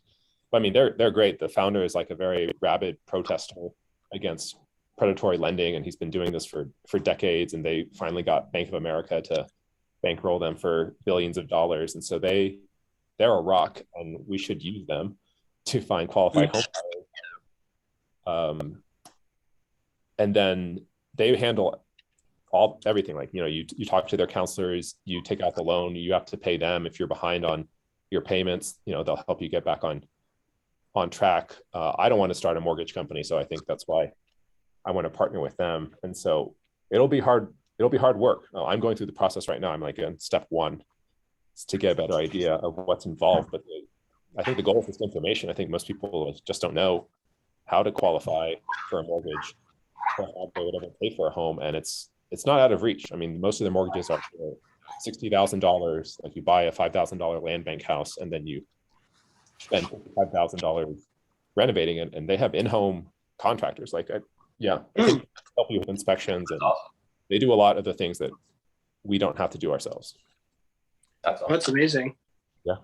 I mean, they're great. The founder is like a very rabid protester against predatory lending, and he's been doing this for decades. And they finally got Bank of America to bankroll them for billions of dollars. And so they're a rock, and we should use them to find qualified home buyers. And then they handle everything. Like, you talk to their counselors, you take out the loan, you have to pay them. If you're behind on your payments, they'll help you get back on track. I don't want to start a mortgage company, so I think that's why I want to partner with them. And so it'll be hard work. I'm going through the process right now. I'm like in step one to get a better idea of what's involved. But I think the goal is this information. I think most people just don't know how to qualify for a mortgage, or how they would ever pay for a home. And it's not out of reach. I mean, most of the mortgages are for $60,000. Like, you buy a $5,000 land bank house, and then you spend $5,000 renovating it, and they have in-home contractors. Like, I think help you with inspections, and they do a lot of the things that we don't have to do ourselves. That's awesome. That's amazing. Yeah.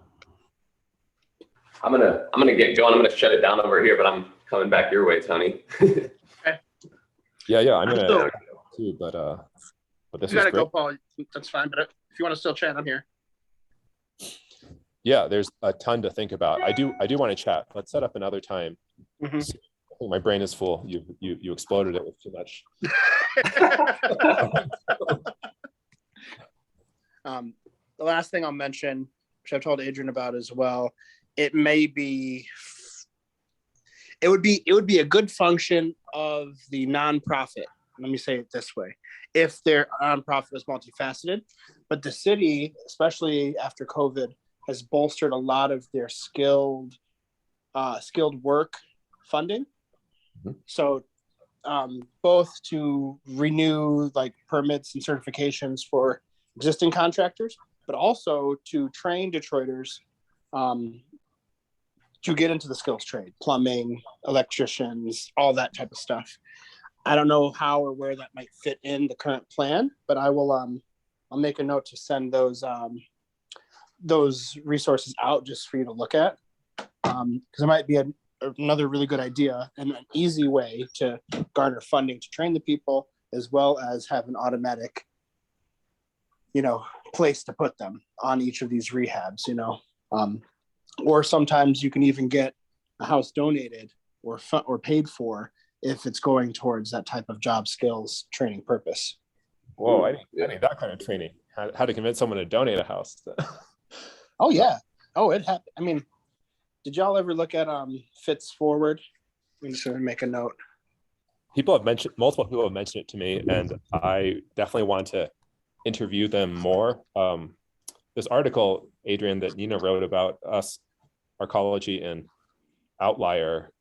I'm gonna get going. I'm gonna shut it down over here, but I'm coming back your way, Tony. Yeah, I'm gonna too, but this is You gotta great. go, Paul. That's fine. But if you want to still chat, I'm here. Yeah, there's a ton to think about. I do want to chat. Let's set up another time. Mhm. I think my brain is full. You exploded it with too much. The last thing I'll mention, which I've told Adrian about as well, it would be a good function of the nonprofit. Let me say it this way: if their nonprofit was multifaceted, but the city, especially after COVID, has bolstered a lot of their skilled work funding. Mm-hmm. So both to renew like permits and certifications for existing contractors, but also to train Detroiters to get into the skills trade, plumbing, electricians, all that type of stuff. I don't know how or where that might fit in the current plan, but I will I'll make a note to send those resources out just for you to look at, because it might be another really good idea and an easy way to garner funding to train the people, as well as have an automatic place to put them on each of these rehabs, or sometimes you can even get a house donated or paid for if it's going towards that type of job skills training purpose. Whoa, I need that kind of training. How to convince someone to donate a house. Oh yeah. Oh, it happened. I mean, did y'all ever look at Fits Forward? I'm just gonna make a note. Multiple people have mentioned it to me, and I definitely want to interview them more. This article, Adrian, that Nina wrote about us, Arcology and Outlier,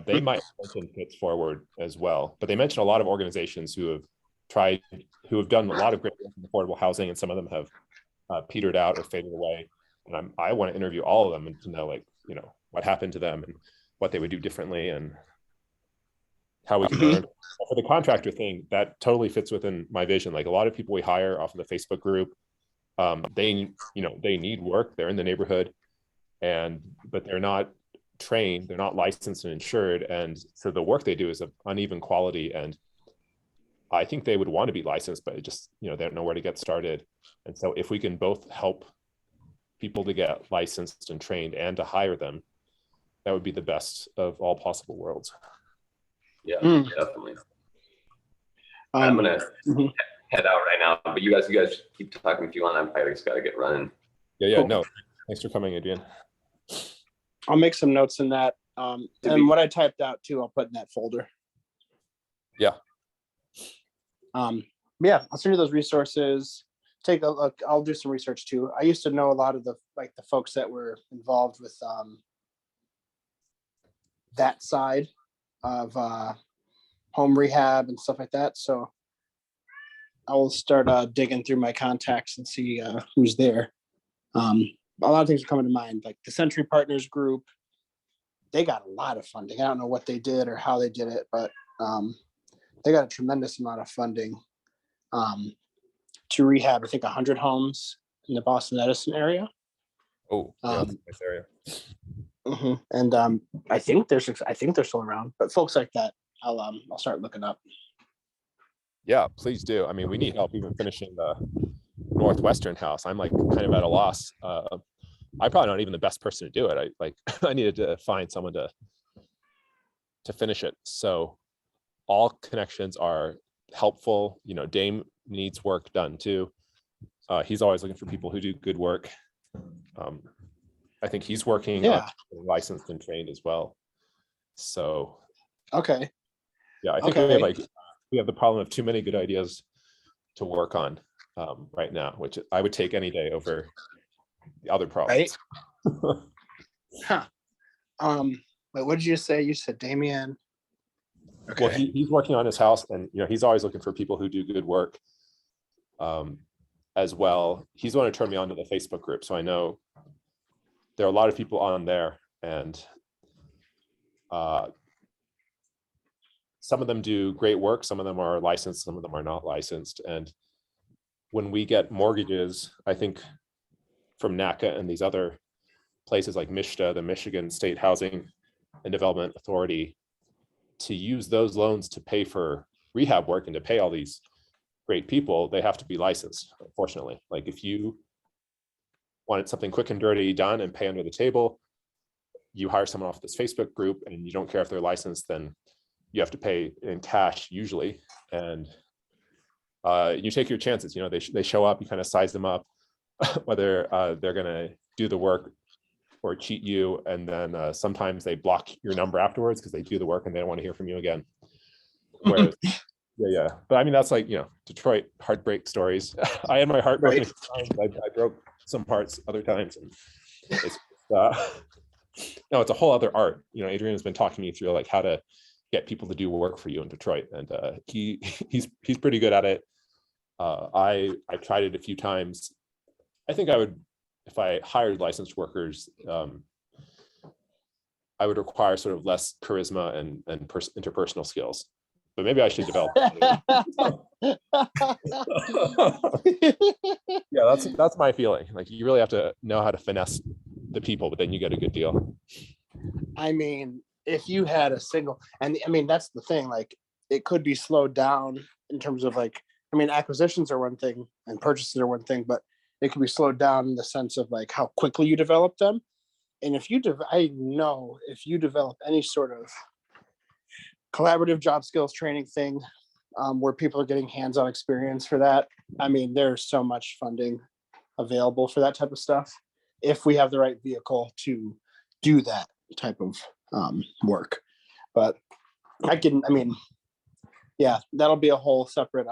they might mention Fits Forward as well, but they mentioned a lot of organizations who have done a lot of great work in affordable housing, and some of them have petered out or faded away. And I want to interview all of them and to know, what happened to them and what they would do differently and how we can learn. For the contractor thing, that totally fits within my vision. Like, a lot of people we hire off of the Facebook group, they need work. They're in the neighborhood, but they're not trained, they're not licensed and insured, and so the work they do is of uneven quality. And I think they would want to be licensed, but they don't know where to get started. And so if we can both help people to get licensed and trained and to hire them, that would be the best of all possible worlds. Yeah, Mm. definitely. I'm gonna mhm. head out right now, but you guys keep talking if you want. I'm probably just gotta get running. Yeah, Cool. no, thanks for coming, Adrian. I'll make some notes in that. And what I typed out too, I'll put in that folder. Yeah. Yeah, I'll send you those resources. Take a look. I'll do some research too. I used to know a lot of the folks that were involved with that side of home rehab and stuff like that. So I will start digging through my contacts and see who's there. A lot of things are coming to mind, like the Century Partners Group. They got a lot of funding. I don't know what they did or how they did it, but they got a tremendous amount of funding to rehab, I think, 100 homes in the Boston Edison area. Oh, yeah, that's a nice area. And I think they're still around, but folks like that, I'll start looking up. Yeah, please do. I mean, we need help even finishing the Northwestern house. I'm like kind of at a loss. I'm probably not even the best person to do it. I needed to find someone to finish it. So all connections are helpful. You know, Dame needs work done too. He's always looking for people who do good work. I think he's working licensed and trained as well. So okay. Yeah, I think we have the problem of too many good ideas to work on right now, which I would take any day over the other problems. Right. Huh. But what did you say? You said Damien. Okay. Well, he's working on his house, and he's always looking for people who do good work as well. He's the one who turned me on to the Facebook group, so I know there are a lot of people on there, and some of them do great work. Some of them are licensed, some of them are not licensed. And when we get mortgages, I think from NACA and these other places like MISTA, the Michigan State Housing and Development Authority, to use those loans to pay for rehab work and to pay all these great people, they have to be licensed, unfortunately. Like if you wanted something quick and dirty done and pay under the table, you hire someone off this Facebook group and you don't care if they're licensed, then you have to pay in cash usually. And you take your chances. They show up, you kind of size them up, whether they're going to do the work or cheat you. And then sometimes they block your number afterwards because they do the work and they don't want to hear from you again. Whereas, yeah. But I mean, that's like, Detroit heartbreak stories. I had my heart broken. Right. I broke some hearts other times. And it's, no, it's a whole other art. Adrian has been talking me through like how to get people to do work for you in Detroit. And he's pretty good at it. I tried it a few times. I think I would, if I hired licensed workers, I would require sort of less charisma and interpersonal skills. But maybe I should develop. Yeah, that's my feeling. Like you really have to know how to finesse the people, but then you get a good deal. I mean, if you had a single, and I mean, that's the thing, like it could be slowed down in terms of like, I mean, acquisitions are one thing and purchases are one thing, but it could be slowed down in the sense of like how quickly you develop them. And I know if you develop any sort of collaborative job skills training thing where people are getting hands-on experience for that, I mean, there's so much funding available for that type of stuff if we have the right vehicle to do that type of work. But yeah, that'll be a whole separate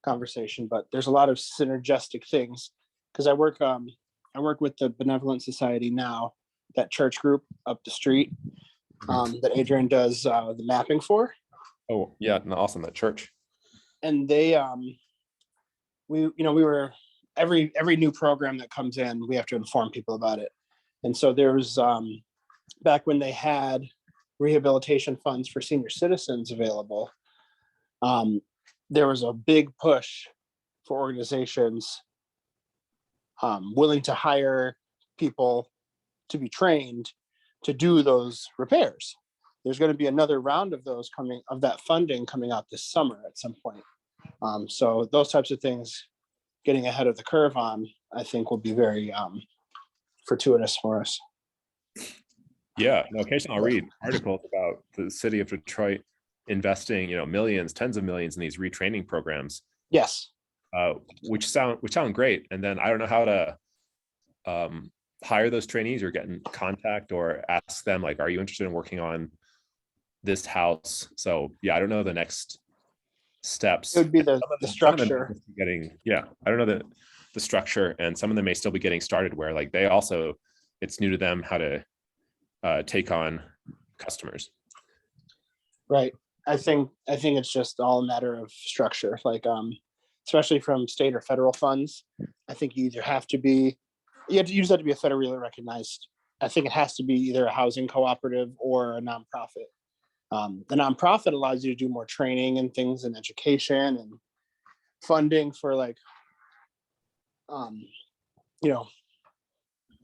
conversation, but there's a lot of synergistic things because I work with the Benevolent Society now, that church group up the street that Adrian does the mapping for. Oh yeah, awesome, that church. And they we were every new program that comes in, we have to inform people about it. And so there's back when they had rehabilitation funds for senior citizens available, there was a big push for organizations willing to hire people to be trained to do those repairs. There's going to be another round of that funding coming out this summer at some point. So those types of things, getting ahead of the curve on, I think will be very fortuitous for us. Yeah, no, occasionally I'll read articles about the city of Detroit investing, millions, tens of millions in these retraining programs, Yes. which sound great. And then I don't know how to hire those trainees or get in contact or ask them, like, are you interested in working on this house? So yeah, I don't know the next steps. It would be the Some of them structure. I don't know the structure, and some of them may still be getting started where like they also, it's new to them how to take on customers. Right. I think it's just all a matter of structure, like especially from state or federal funds. I think you just have to be a federally recognized. I think it has to be either a housing cooperative or a nonprofit. The nonprofit allows you to do more training and things and education and funding for like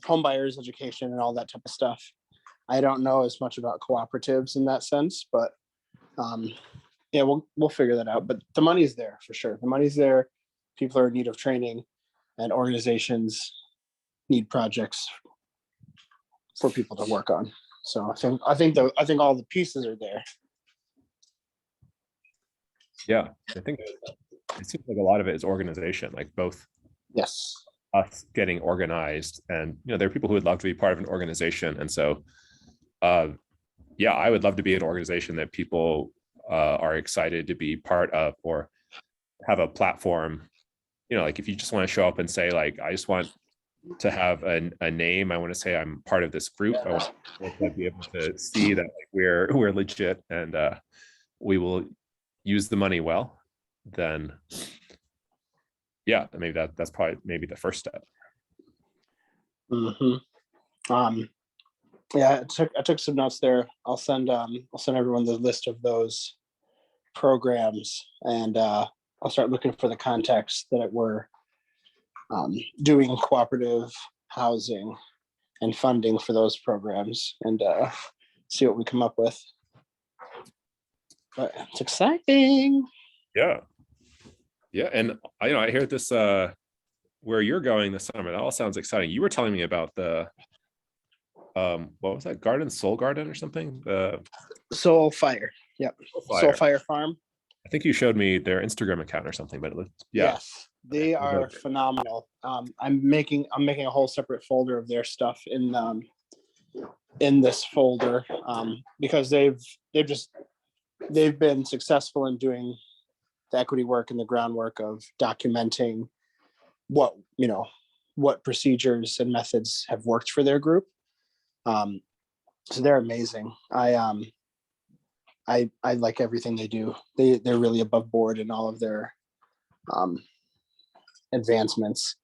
home buyers education and all that type of stuff. I don't know as much about cooperatives in that sense, but we'll figure that out. But the money's there for sure. The money's there. People are in need of training, and organizations need projects for people to work on. So I think all the pieces are there. Yeah, I think it seems like a lot of it is organization, like both Yes. us getting organized, and there are people who would love to be part of an organization, and so I would love to be an organization that people are excited to be part of or have a platform. Like if you just want to show up and say like, I just want to have a name, I want to say I'm part of this group, I want to be able to see that like, we're legit and we will use the money well, then maybe that's probably maybe the first step. Mm-hmm. I took some notes there. I'll send everyone the list of those programs, and I'll start looking for the contacts that were doing cooperative housing and funding for those programs, and see what we come up with. But it's exciting. Yeah, and I hear this where you're going this summer. That all sounds exciting. You were telling me about the what was that, Soul Garden or something? Soul Fire. Yep. Soul Fire Farm. I think you showed me their Instagram account or something, but it looked, Yes, they are phenomenal. I'm making a whole separate folder of their stuff in this folder because they've been successful in doing the equity work and the groundwork of documenting what procedures and methods have worked for their group. So they're amazing. I like everything they do. They're really above board in all of their advancements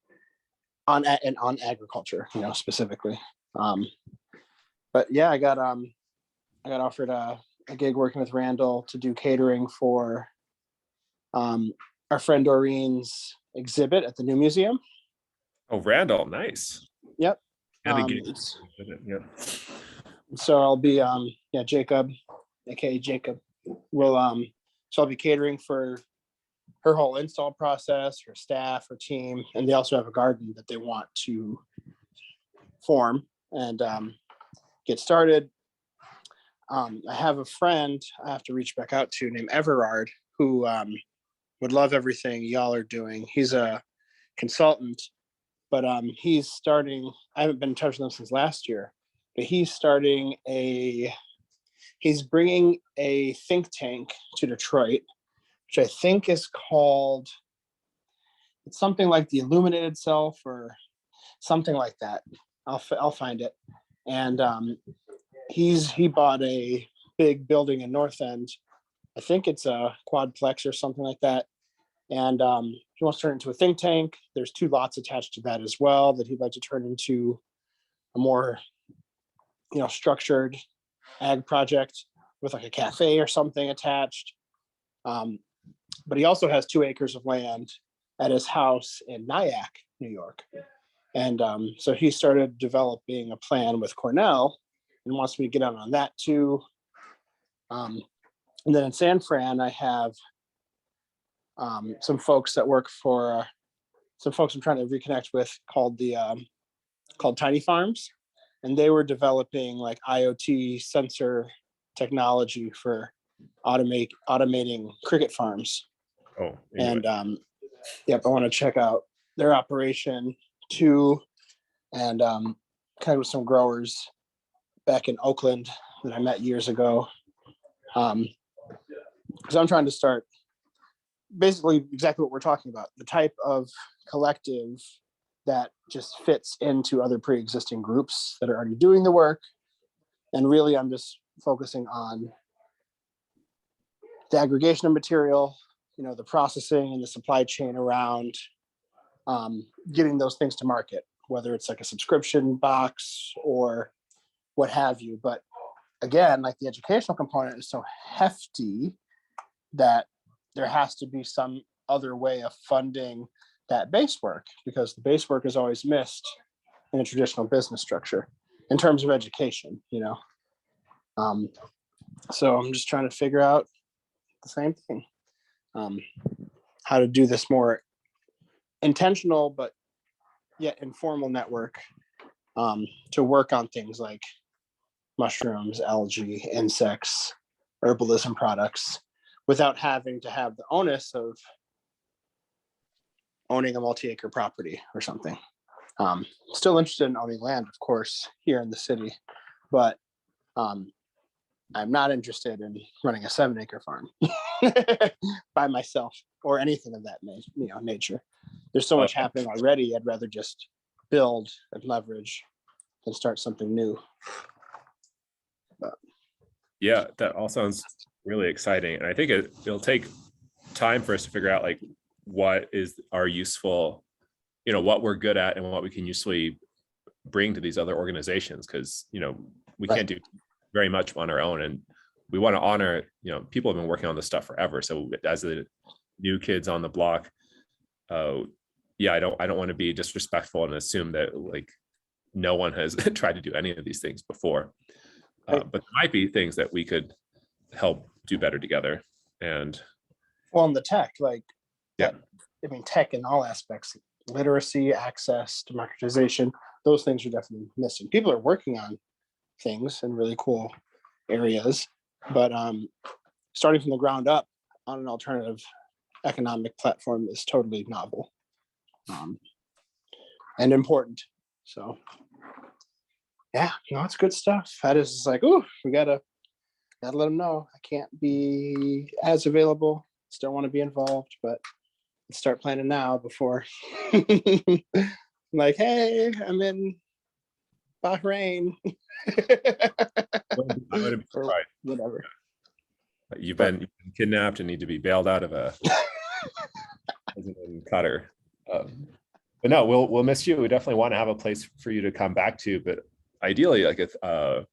on agriculture, specifically. But yeah, I got offered a gig working with Randall to do catering for our friend Doreen's exhibit at the new museum. Oh, Randall, nice. Yep. And a gig. So I'll be Jacob, aka Jacob, will so I'll be catering for her whole install process, her staff, her team, and they also have a garden that they want to form and get started. I have a friend I have to reach back out to named Everard, who would love everything y'all are doing. He's a consultant, but he's starting, I haven't been in touch with him since last year, but he's bringing a think tank to Detroit, which I think is called, it's something like the Illuminated Self or something like that. I'll find it. And he bought a big building in North End. I think it's a quadplex or something like that. And he wants to turn it into a think tank. There's 2 lots attached to that as well that he'd like to turn into a more, structured ag project with like a cafe or something attached. But he also has 2 acres of land at his house in Nyack, New York. And so he started developing a plan with Cornell and wants me to get on that too. And then in San Fran, I have some folks that work for some folks I'm trying to reconnect with called Tiny Farms. and they were developing like IoT sensor technology for automating cricket farms. Oh, And anyway. yep, I want to check out their operation too, and kind of with some growers back in Oakland that I met years ago. So I'm trying to start basically exactly what we're talking about, the type of collective that just fits into other pre-existing groups that are already doing the work. And really, I'm just focusing on the aggregation of material, the processing and the supply chain around getting those things to market, whether it's like a subscription box or what have you. But again, like the educational component is so hefty that there has to be some other way of funding that base work, because the base work is always missed in a traditional business structure in terms of education, So I'm just trying to figure out the same thing, how to do this more intentional, but yet informal network to work on things like mushrooms, algae, insects, herbalism products, without having to have the onus of owning a multi-acre property or something. Still interested in owning land, of course, here in the city, but I'm not interested in running a 7-acre farm by myself or anything of that nature. There's so much happening already. I'd rather just build and leverage than start something new. Yeah, that all sounds really exciting. And I think it'll take time for us to figure out like what is our useful, what we're good at and what we can usefully bring to these other organizations. Because, we can't do very much on our own. And we want to honor, people have been working on this stuff forever. So as the new kids on the block, I don't want to be disrespectful and assume that like no one has tried to do any of these things before. But there might be things that we could help do better together. And in the tech, tech in all aspects, literacy, access, democratization, those things are definitely missing. People are working on things in really cool areas, but starting from the ground up on an alternative economic platform is totally novel and important. So yeah, it's good stuff. That is like, we gotta let them know I can't be as available. Still want to be involved, but let's start planning now before like, hey, I'm in Bahrain. I would be surprised. Whatever. You've been kidnapped and need to be bailed out of a Qatar. But no, we'll miss you. We definitely want to have a place for you to come back to, but ideally like a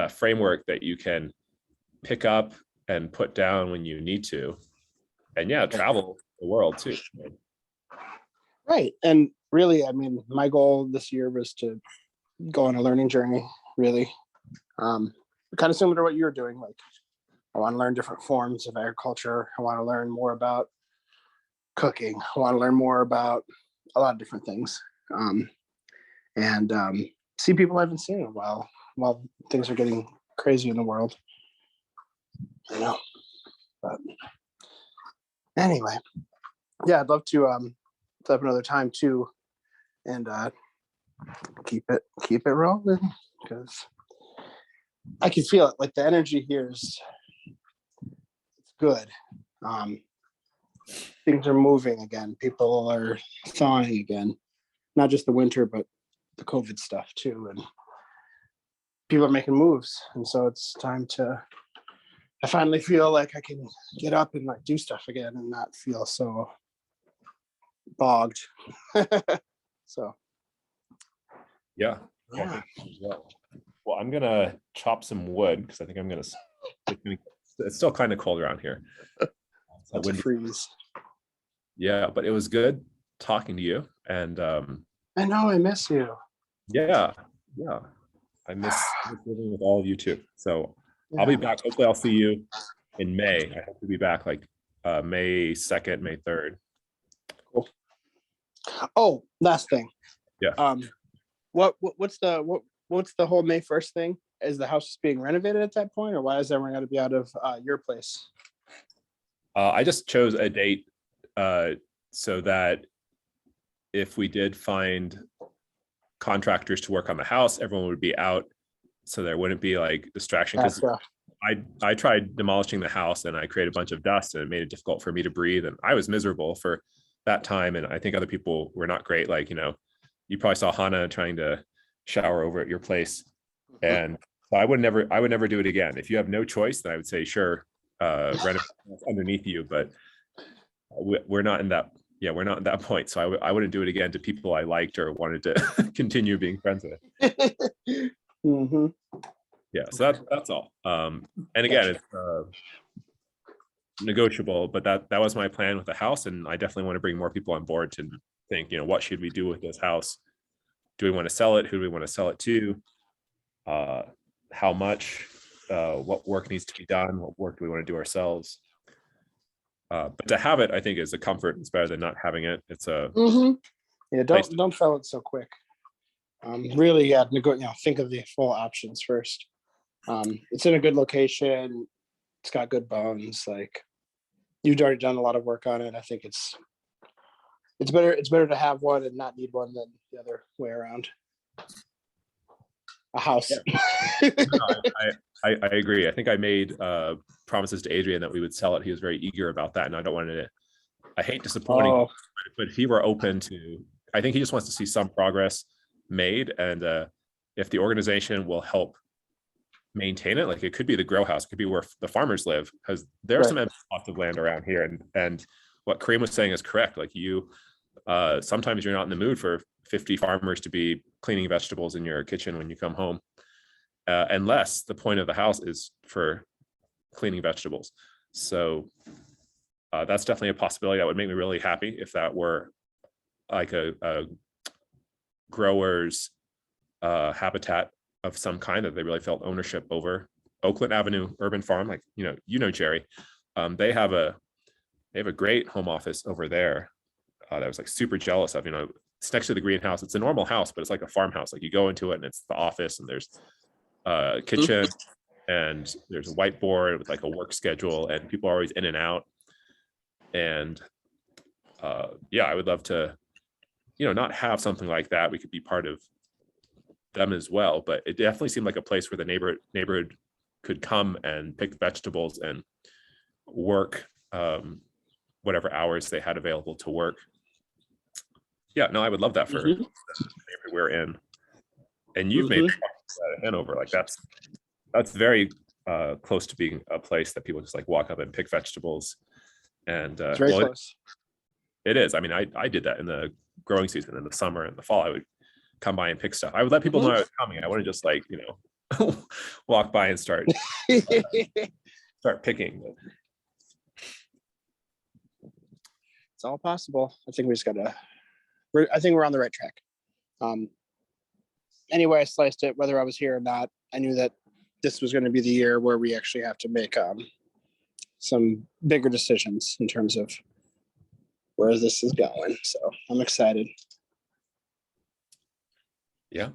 framework that you can pick up and put down when you need to, and travel the world too. Right. And really, my goal this year was to go on a learning journey, really. Kind of similar to what you're doing. Like, I want to learn different forms of agriculture. I want to learn more about cooking. I want to learn more about a lot of different things. And see people I haven't seen in a while things are getting crazy in the world. But anyway, I'd love to set up another time too, and keep it rolling, because I can feel it. Like the energy here it's good. Things are moving again. People are thawing again. Not just the winter, but the COVID stuff too. And people are making moves. And so it's time I finally feel like I can get up and like do stuff again and not feel so bogged. So. Yeah. Well, I'm gonna chop some wood because I think it's still kind of cold around here. It's a freeze. Yeah, but it was good talking to you, and I know, I miss you. Yeah, I miss living with all of you too. So I'll be back. Hopefully, I'll see you in May. I hope to be back like May 2nd, May 3rd. Cool. Oh, last thing. Yeah. What's the whole May 1st thing? Is the house being renovated at that point, or why is everyone got to be out of your place? I just chose a date so that if we did find contractors to work on the house, everyone would be out, so there wouldn't be like distraction. Because Gotcha. I tried demolishing the house and I created a bunch of dust and it made it difficult for me to breathe, and I was miserable for that time. And I think other people were not great. Like, you probably saw Hannah trying to shower over at your place, and so I would never do it again. If you have no choice, then I would say sure, renovate underneath you, but we're not in that. Yeah, we're not at that point. So I wouldn't do it again to people I liked or wanted to continue being friends with. Mm-hmm. Yeah, so that's all. And again, it's negotiable, but that was my plan with the house, and I definitely want to bring more people on board to think, what should we do with this house? Do we want to sell it? Who do we want to sell it to? How much? What work needs to be done? What work do we want to do ourselves? But to have it, I think, is a comfort. It's better than not having it. It's a Yeah, don't sell it so quick. Really, think of the full options first. It's in a good location. It's got good bones. Like, you've already done a lot of work on it. I think it's better to have one and not need one than the other way around. A house. Yeah. I agree. I think I made promises to Adrian that we would sell it. He was very eager about that, and I don't want to. I hate disappointing, but if he were open to, I think he just wants to see some progress made, and if the organization will help maintain it, like it could be the grow house, it could be where the farmers live, because there's some plots of land around here, and what Kareem was saying is correct. Like, sometimes you're not in the mood for 50 farmers to be cleaning vegetables in your kitchen when you come home, unless the point of the house is for cleaning vegetables. So that's definitely a possibility. That would make me really happy if that were like a grower's habitat of some kind that they really felt ownership over. Oakland Avenue Urban Farm, like, Jerry, they have a great home office over there that I was like super jealous of. It's next to the greenhouse. It's a normal house, but it's like a farmhouse. Like, you go into it and it's the office, and there's a kitchen, and there's a whiteboard with like a work schedule, and people are always in and out. And I would love to, not have something like that. We could be part of them as well, but it definitely seemed like a place where the neighborhood could come and pick vegetables and work whatever hours they had available to work. Yeah, no, I would love that for the neighborhood we're in. And you've made Hanover, like that's very close to being a place that people just like walk up and pick vegetables. And it's very close. It is. I mean, I did that in the growing season. In the summer and the fall, I would come by and pick stuff. I would let people know I was coming. I wouldn't just like, walk by and start picking. It's all possible. I think we just gotta. I think we're on the right track. Anyway, I sliced it, whether I was here or not, I knew that this was going to be the year where we actually have to make some bigger decisions in terms of where this is going. So I'm excited. Yeah.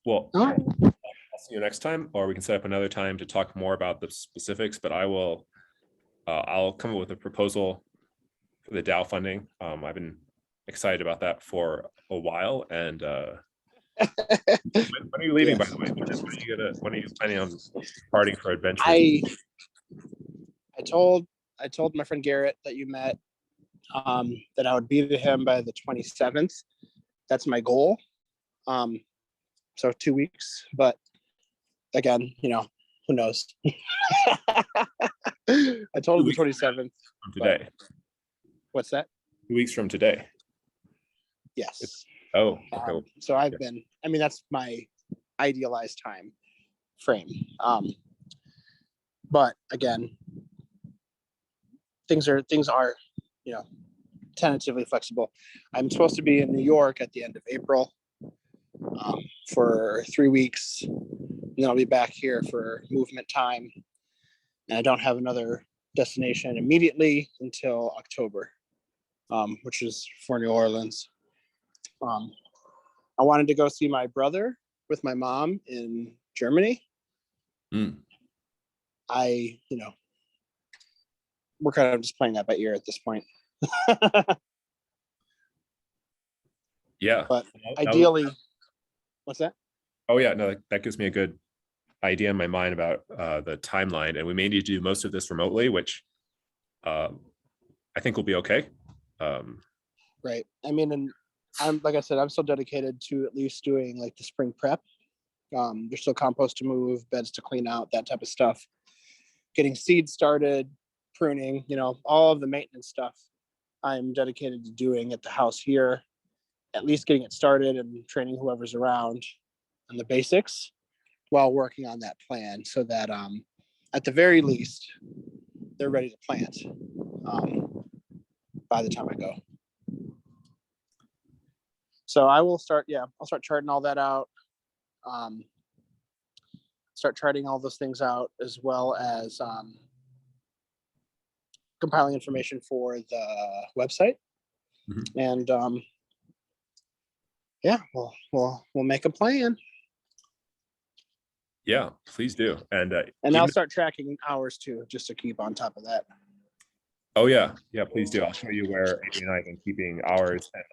Well, all right. I'll see you next time, or we can set up another time to talk more about the specifics, but I'll come up with a proposal for the Dow funding. I've been excited about that for a while. And when are you leaving, by the way? When are you planning on departing for adventure? I told my friend Garrett that you met that I would be to him by the 27th. That's my goal. So 2 weeks, but again, who knows? I told him the 27th. From today. What's that? 2 weeks from today. Yes. Oh, okay. So that's my idealized time frame. But again, things are, tentatively flexible. I'm supposed to be in New York at the end of April for 3 weeks. And then I'll be back here for movement time. And I don't have another destination immediately until October, which is for New Orleans. I wanted to go see my brother with my mom in Germany. Mm. We're kind of just playing that by ear at this point. Yeah. But That was- ideally, what's that? Oh yeah, no, that gives me a good idea in my mind about the timeline, and we may need to do most of this remotely, which I think will be okay. Right. I mean, and I'm like I said, I'm still dedicated to at least doing like the spring prep. There's still compost to move, beds to clean out, that type of stuff. Getting seeds started, pruning, all of the maintenance stuff I'm dedicated to doing at the house here, at least getting it started and training whoever's around on the basics while working on that plan so that at the very least, they're ready to plant by the time I go. So I will start, I'll start charting all that out. Start charting all those things out, as well as compiling information for the website. Mhm. And we'll make a plan. Yeah, please do. And I'll start tracking hours too, just to keep on top of that. oh yeah, please do. I'll show you where Adrian and I have been keeping ours, and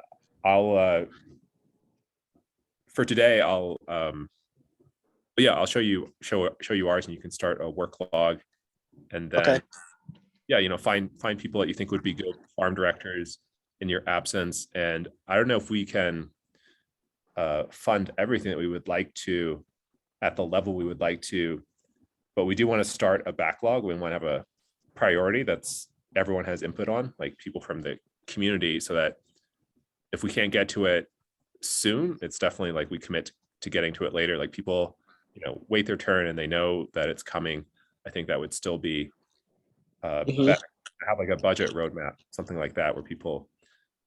I'll for today I'll show you ours, and you can start a work log, and then Okay. find people that you think would be good farm directors in your absence. And I don't know if we can fund everything that we would like to at the level we would like to, but we do want to start a backlog. We want to have a priority that's everyone has input on, like people from the community, so that if we can't get to it soon, it's definitely like we commit to getting to it later. Like people, wait their turn and they know that it's coming. I think that would still be better to have like a budget roadmap, something like that, where people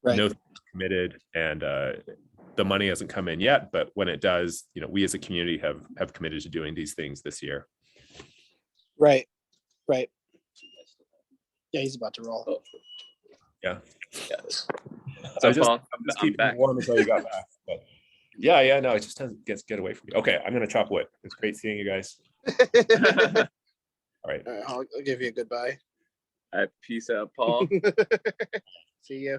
know they're committed, and the money hasn't come in yet, but when it does, we as a community have committed to doing these things this year. Right. Yeah, he's about to roll. Yeah. Yes. So So, Paul, I'm just I'm keeping back. it warm until you got back. But yeah, no, it just doesn't get away from me. Okay, I'm gonna chop wood. It's great seeing you guys. All right. I'll give you a goodbye. All right, peace out, Paul. See you.